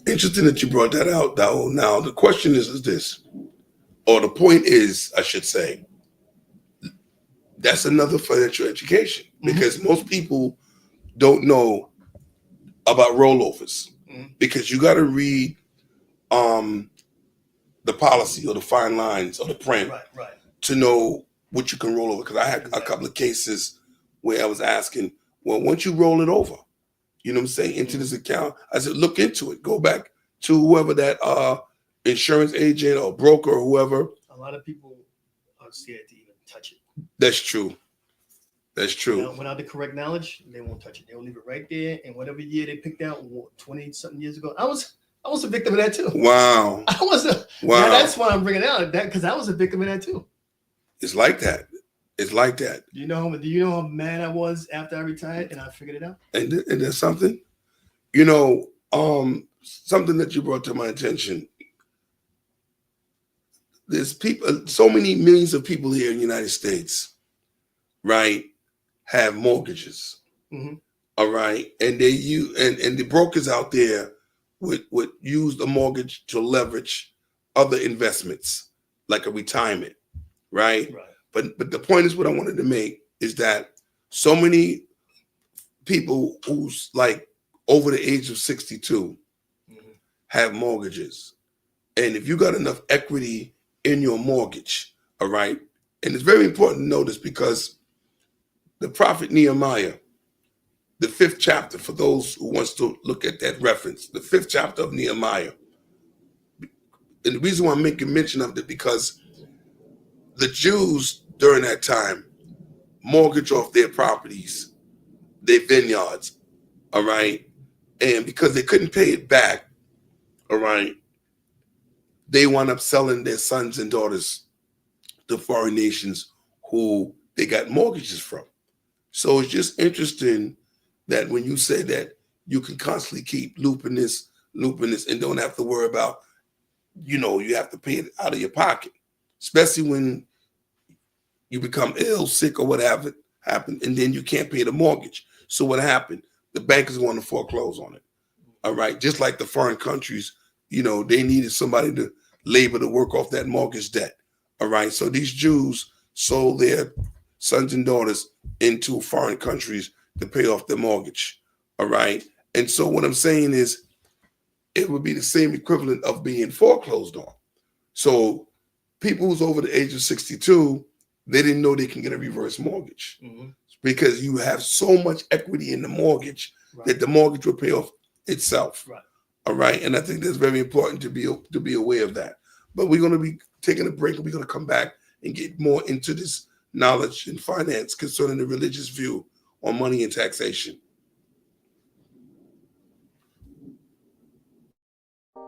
[SPEAKER 2] Interesting that you brought that out, though. Now the question is this, or the point is, I should say, that's another financial education, because most people don't know about rollovers, because you got to read the policy or the fine lines or the print to know what you can roll over. Because I had a couple of cases where I was asking, well, once you roll it over, you know what I'm saying, into this account, I said, look into it. Go back to whoever that insurance agent or broker or whoever.
[SPEAKER 3] A lot of people are scared to even touch it.
[SPEAKER 2] That's true. That's true.
[SPEAKER 3] Without the correct knowledge, they won't touch it. They'll leave it right there. And whatever year they picked out, 20-something years ago, I was a victim of that too.
[SPEAKER 2] Wow.
[SPEAKER 3] Wow. That's why I'm bringing it out, that because I was a victim of that too.
[SPEAKER 2] It's like that. It's like that.
[SPEAKER 3] Do you know how mad I was after I retired and I figured it out?
[SPEAKER 2] And there's something, something that you brought to my attention. There's people, so many millions of people here in the United States, right, have mortgages. All right. And and the brokers out there would use the mortgage to leverage other investments, like a retirement, right? But the point is, what I wanted to make is that so many people who's like over the age of 62 have mortgages. And if you got enough equity in your mortgage, all right, and it's very important to know this, because the prophet Nehemiah, the 5th chapter, for those who wants to look at that reference, the 5th chapter of Nehemiah. And the reason why I'm making mention of it, because the Jews during that time mortgage off their properties, their vineyards, all right? And because they couldn't pay it back, all right, they wound up selling their sons and daughters to foreign nations who they got mortgages from. So it's just interesting that when you say that you can constantly keep looping this, and don't have to worry about, you have to pay it out of your pocket, especially when you become ill, sick, or whatever happened, and then you can't pay the mortgage. So what happened? The bank is going to foreclose on it. All right. Just like the foreign countries, they needed somebody to labor to work off that mortgage debt. All right. So these Jews sold their sons and daughters into foreign countries to pay off their mortgage. All right. And so what I'm saying is, it would be the same equivalent of being foreclosed on. So people who's over the age of 62, they didn't know they can get a reverse mortgage, because you have so much equity in the mortgage that the mortgage will pay off itself. All right. And I think that's very important to be aware of that. But we're going to be taking a break, and we're going to come back and get more into this knowledge and finance concerning the religious view on money and taxation.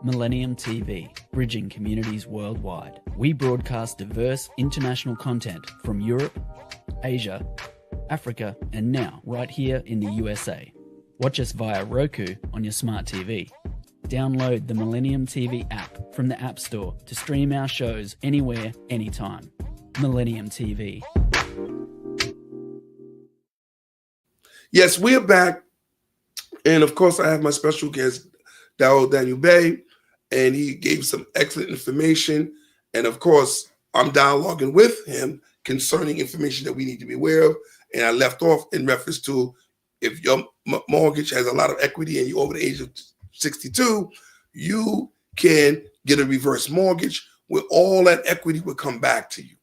[SPEAKER 1] Millennium TV, bridging communities worldwide. We broadcast diverse international content from Europe, Asia, Africa, and now right here in the USA. Watch us via Roku on your smart TV. Download the Millennium TV app from the App Store to stream our shows anywhere, anytime. Millennium TV.
[SPEAKER 2] Yes, we are back. And of course, I have my special guest, Daniel Bay, and he gave some excellent information. And of course, I'm dialoguing with him concerning information that we need to be aware of. And I left off in reference to if your mortgage has a lot of equity and you're over the age of 62, you can get a reverse mortgage where all that equity will come back to you.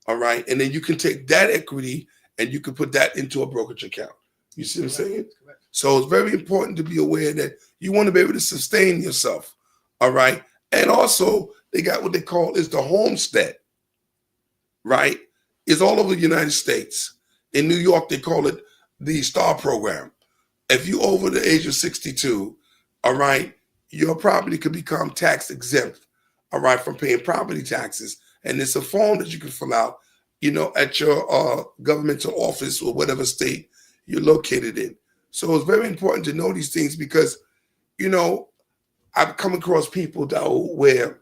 [SPEAKER 2] All right. And then you can take that equity and you can put that into a brokerage account. You see what I'm saying? So it's very important to be aware that you want to be able to sustain yourself. All right. And also, they got what they call is the homestead. Right. It's all over the United States. In New York, they call it the STAR program. If you're over the age of 62, all right, your property could become tax exempt, all right, from paying property taxes. And it's a form that you can fill out, at your governmental office or whatever state you're located in. So it's very important to know these things because, I've come across people though where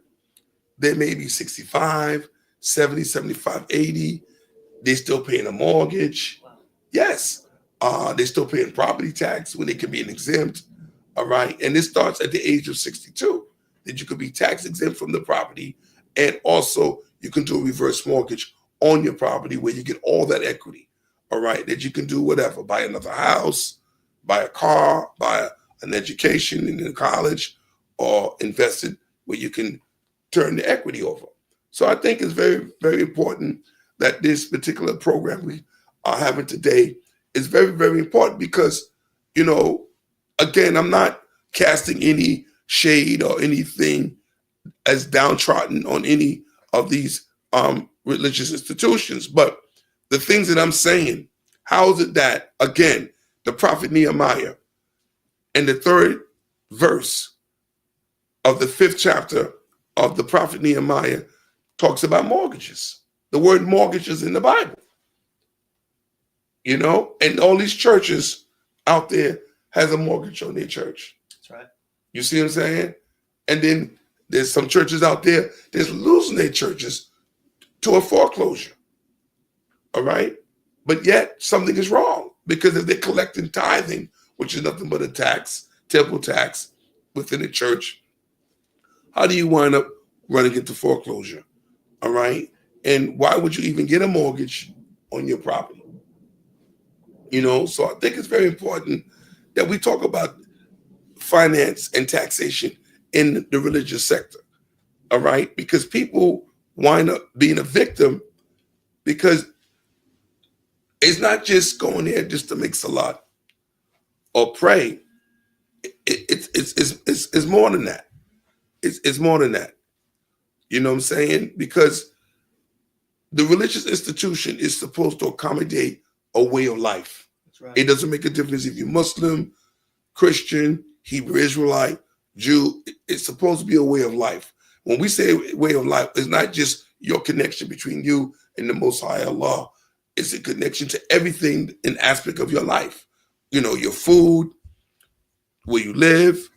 [SPEAKER 2] they may be 65, 70, 75, 80. They're still paying a mortgage. Wow. Yes. They're still paying property tax when they can be an exempt. All right. And this starts at the age of 62, that you could be tax exempt from the property. And also you can do a reverse mortgage on your property where you get all that equity. All right. That you can do whatever, buy another house, buy a car, buy an education in college, or invest it where you can turn the equity over. So I think it's very, very important that this particular program we are having today is very, very important because, again, I'm not casting any shade or anything as downtrodden on any of these religious institutions. But the things that I'm saying, how is it that, again, the prophet Nehemiah in the 3rd verse of the 5th chapter of the prophet Nehemiah talks about mortgages. The word mortgage is in the Bible. And all these churches out there has a mortgage on their church.
[SPEAKER 3] That's right.
[SPEAKER 2] You see what I'm saying? And then there's some churches out there that's losing their churches to a foreclosure. All right? But yet something is wrong because if they're collecting tithing, which is nothing but a tax, temple tax within the church, how do you wind up running into foreclosure? All right? And why would you even get a mortgage on your property? So I think it's very important that we talk about finance and taxation in the religious sector. All right? Because people wind up being a victim because it's not just going there just to make salat or pray. It's more than that. It's more than that. You know what I'm saying? Because the religious institution is supposed to accommodate a way of life. That's right. It doesn't make a difference if you're Muslim, Christian, Hebrew Israelite, Jew. It's supposed to be a way of life. When we say way of life, it's not just your connection between you and the Most High Allah. It's a connection to everything, an aspect of your life. Your food, where you live,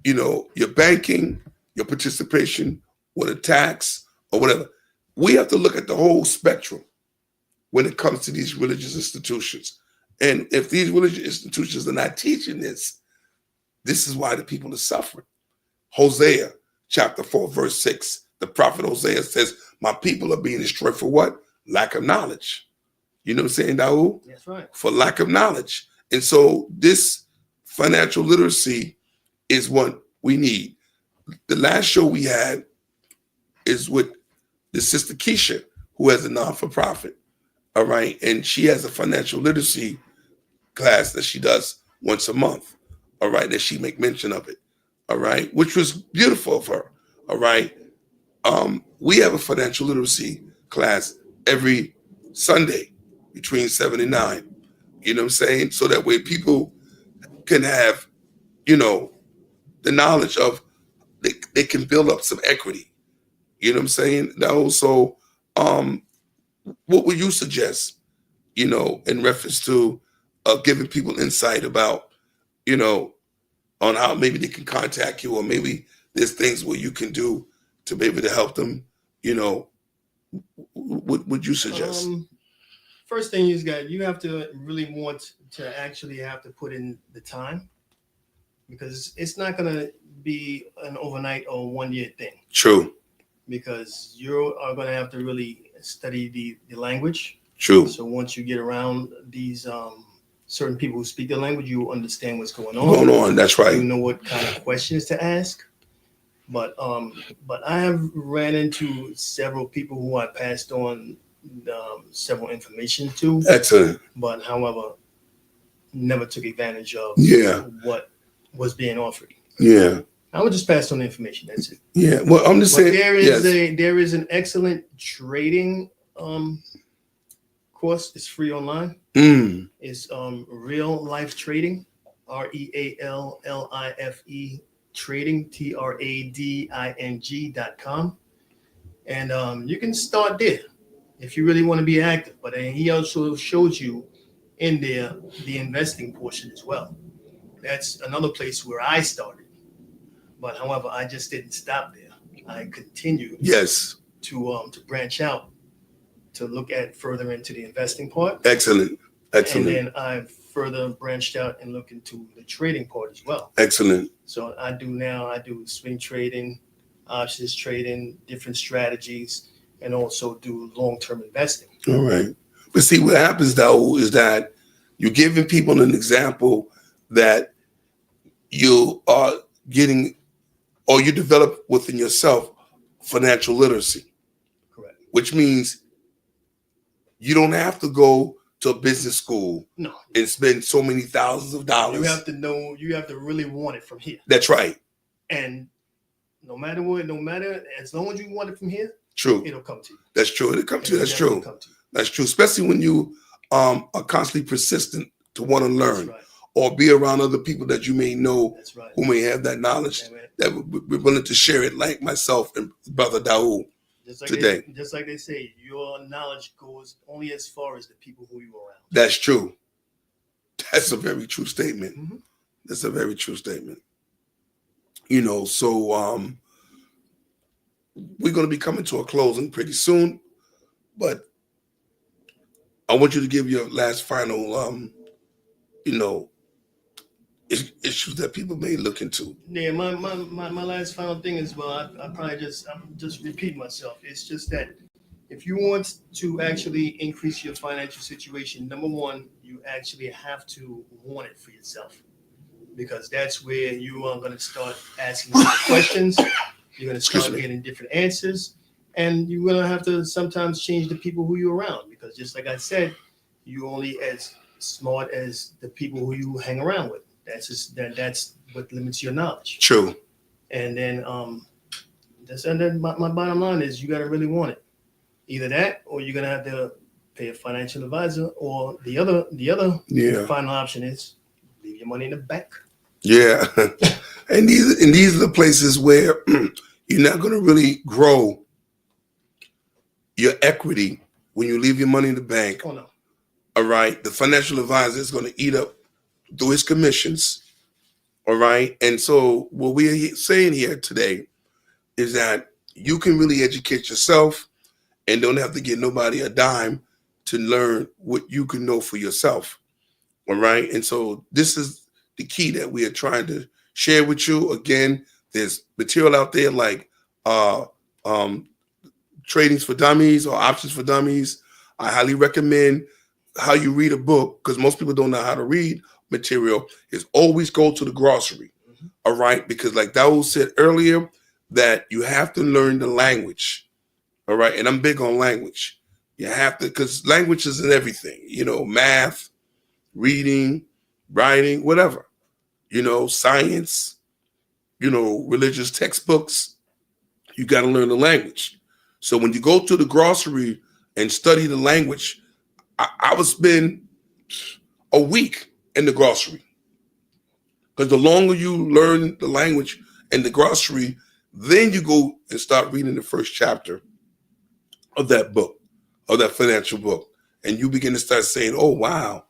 [SPEAKER 2] your banking, your participation with a tax or whatever. We have to look at the whole spectrum when it comes to these religious institutions. And if these religious institutions are not teaching this is why the people are suffering. Hosea chapter 4, verse 6, the prophet Hosea says, my people are being destroyed for what? Lack of knowledge. You know what I'm saying, Daoud?
[SPEAKER 3] That's right.
[SPEAKER 2] For lack of knowledge. And so this financial literacy is what we need. The last show we had is with the sister Keisha, who has a non-for-profit. All right. And she has a financial literacy class that she does once a month. All right. That she make mention of it. All right. Which was beautiful of her. All right. We have a financial literacy class every Sunday between 7 and 9. You know what I'm saying? So that way people can have, the knowledge of they can build up some equity. You know what I'm saying? Now, so what would you suggest, in reference to giving people insight about, on how maybe they can contact you, or maybe there's things where you can do to be able to help them, what would you suggest?
[SPEAKER 3] First thing you have to really want to actually have to put in the time, because it's not going to be an overnight or 1 year thing.
[SPEAKER 2] True.
[SPEAKER 3] Because you are going to have to really study the language.
[SPEAKER 2] True.
[SPEAKER 3] So once you get around these certain people who speak the language, you understand what's going on.
[SPEAKER 2] That's right.
[SPEAKER 3] You know what kind of questions to ask. But I have ran into several people who I passed on several information to.
[SPEAKER 2] Excellent.
[SPEAKER 3] But however, never took advantage of what was being offered.
[SPEAKER 2] Yeah.
[SPEAKER 3] I would just pass on the information. That's it.
[SPEAKER 2] Yeah. Well, I'm just saying
[SPEAKER 3] there is an excellent trading course. It's free online. It's Real Life Trading, REALLIFE Trading, TRADING.com, and you can start there if you really want to be active. But he also shows you in there the investing portion as well. That's another place where I started. But however, I just didn't stop there. I continued to branch out to look at further into the investing part.
[SPEAKER 2] Excellent.
[SPEAKER 3] And then I further branched out and looked into the trading part as well.
[SPEAKER 2] Excellent.
[SPEAKER 3] So I do swing trading, options trading, different strategies, and also do long-term investing.
[SPEAKER 2] All right. But see, what happens though is that you're giving people an example that you are getting, or you develop within yourself, financial literacy.
[SPEAKER 3] Correct.
[SPEAKER 2] Which means you don't have to go to a business school and spend so many thousands of dollars.
[SPEAKER 3] You have to know, you have to really want it from here.
[SPEAKER 2] That's right.
[SPEAKER 3] And no matter what, as long as you want it from here,
[SPEAKER 2] true,
[SPEAKER 3] it'll come to you.
[SPEAKER 2] That's true. It'll come to you. That's true. That's true. Especially when you are constantly persistent to want to learn, or be around other people that you may know who may have that knowledge, that we're willing to share it, like myself and Brother Daoud today.
[SPEAKER 3] Just like they say, your knowledge goes only as far as the people who you're around.
[SPEAKER 2] That's true. That's a very true statement. Mm-hmm. That's a very true statement. So we're going to be coming to a closing pretty soon, but I want you to give your last final, issues that people may look into.
[SPEAKER 3] Yeah, my last final thing is, I'm just repeating myself. It's just that if you want to actually increase your financial situation, number one, you actually have to want it for yourself, because that's where you are going to start asking questions. You're going to start getting different answers, and you're going to have to sometimes change the people who you're around, because just like I said, you're only as smart as the people who you hang around with. That's what limits your knowledge.
[SPEAKER 2] True.
[SPEAKER 3] And then my bottom line is, you got to really want it. Either that, or you're gonna have to pay a financial advisor, or the other final option is leave your money in the bank.
[SPEAKER 2] Yeah. and these are the places where you're not going to really grow your equity when you leave your money in the bank.
[SPEAKER 3] Oh no.
[SPEAKER 2] All right. The financial advisor is going to eat up through his commissions. All right. And so what we're saying here today is that you can really educate yourself and don't have to give nobody a dime to learn what you can know for yourself. All right. And so this is the key that we are trying to share with you. Again, there's material out there like Tradings for Dummies or Options for Dummies. I highly recommend how you read a book, because most people don't know how to read material, is always go to the grocery. Mm-hmm. All right. Because like Daoud said earlier, that you have to learn the language. All right. And I'm big on language. You have to, because language is in everything, math, reading, writing, whatever, science, religious textbooks. You got to learn the language. So when you go to the grocery and study the language, I would spend a week in the grocery, because the longer you learn the language in the grocery, then you go and start reading the first chapter of that book, of that financial book. And you begin to start saying, oh, wow,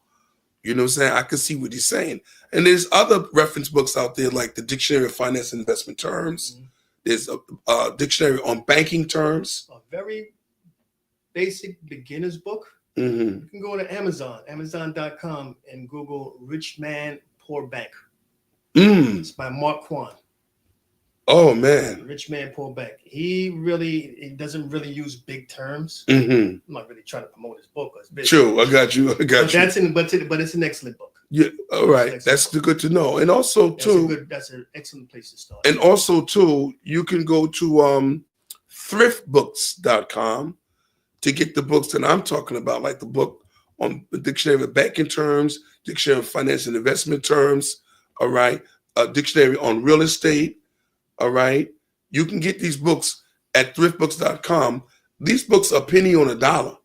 [SPEAKER 2] You know what I'm saying? I can see what he's saying. And there's other reference books out there like the Dictionary of Finance and Investment Terms.
[SPEAKER 3] Mhm.
[SPEAKER 2] There's a dictionary on banking terms.
[SPEAKER 3] A very basic beginner's book.
[SPEAKER 2] Mm-hmm.
[SPEAKER 3] You can go to Amazon.com, and Google Rich Man, Poor Bank. It's by Mark Kwan.
[SPEAKER 2] Oh, man.
[SPEAKER 3] Rich Man, Poor Bank. He doesn't really use big terms.
[SPEAKER 2] Mm-hmm.
[SPEAKER 3] I'm not really trying to promote his book.
[SPEAKER 2] True, I got you.
[SPEAKER 3] But it's an excellent book.
[SPEAKER 2] Yeah, all right. That's good to know. And also,
[SPEAKER 3] that's an excellent place to start.
[SPEAKER 2] And also, too, you can go to thriftbooks.com to get the books that I'm talking about, like the book on the Dictionary of Banking Terms, Dictionary of Finance and Investment Terms, all right, a dictionary on real estate, all right. You can get these books at thriftbooks.com. These books are a penny on a dollar.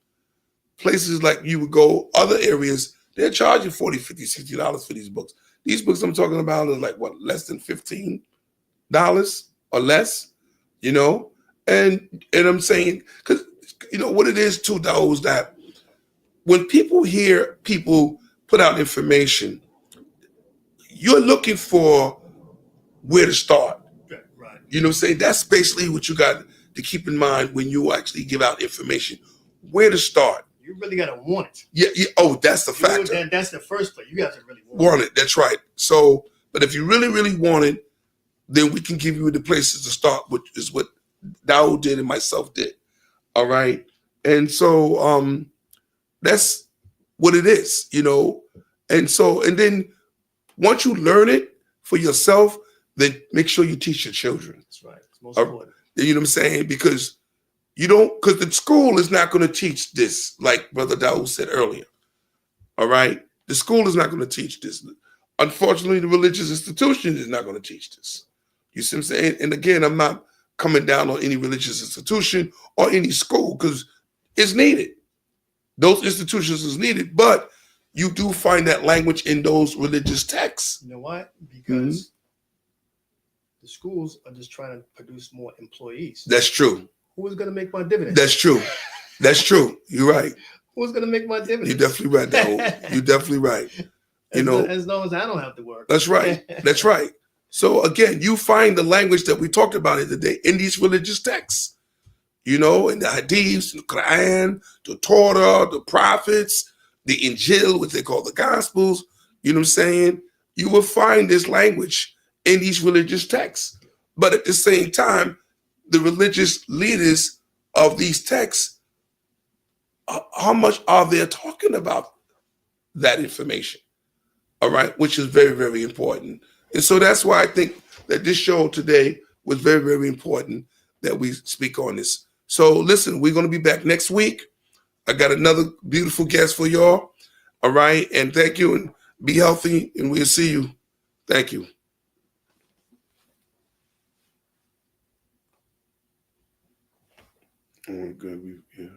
[SPEAKER 2] Places like you would go, other areas, they're charging $40, $50, $60 for these books. These books I'm talking about are like, what, less than $15 or less, you know? And I'm saying, because, you know, what it is too, though, is that when people hear people put out information, you're looking for where to start.
[SPEAKER 3] Right.
[SPEAKER 2] You know what I'm saying? That's basically what you got to keep in mind when you actually give out information. Where to start.
[SPEAKER 3] You really got to want it.
[SPEAKER 2] Yeah. Oh, that's the factor.
[SPEAKER 3] That's the first place. You got to really
[SPEAKER 2] want it. That's right. So, but if you really, really want it, then we can give you the places to start, which is what Daoud did and myself did. All right. And so that's what it is, you know. And so, and then once you learn it for yourself, then make sure you teach your children.
[SPEAKER 3] That's right. It's most important.
[SPEAKER 2] You know what I'm saying? Because because the school is not going to teach this, like Brother Daoud said earlier. All right? The school is not going to teach this. Unfortunately, the religious institution is not going to teach this. You see what I'm saying? And again, I'm not coming down on any religious institution or any school because it's needed. Those institutions is needed, but you do find that language in those religious texts.
[SPEAKER 3] You know why? Because the schools are just trying to produce more employees.
[SPEAKER 2] That's true.
[SPEAKER 3] Who is going to make my dividends?
[SPEAKER 2] That's true. That's true. You're right.
[SPEAKER 3] Who's going to make my dividends?
[SPEAKER 2] You're definitely right, Daoud. You're definitely right.
[SPEAKER 3] As long as I don't have to work.
[SPEAKER 2] That's right. That's right. So again, you find the language that we talked about it today in these religious texts. You know, in the Hadiths, the Quran, the Torah, the prophets, the Injil, what they call the Gospels. You know what I'm saying? You will find this language in these religious texts. But at the same time, the religious leaders of these texts, how much are they talking about that information? All right, which is very, very important. And so that's why I think that this show today was very, very important that we speak on this. So listen, we're going to be back next week. I got another beautiful guest for y'all. All right, and thank you, and be healthy, and we'll see you. Thank you. Oh, good. Yeah.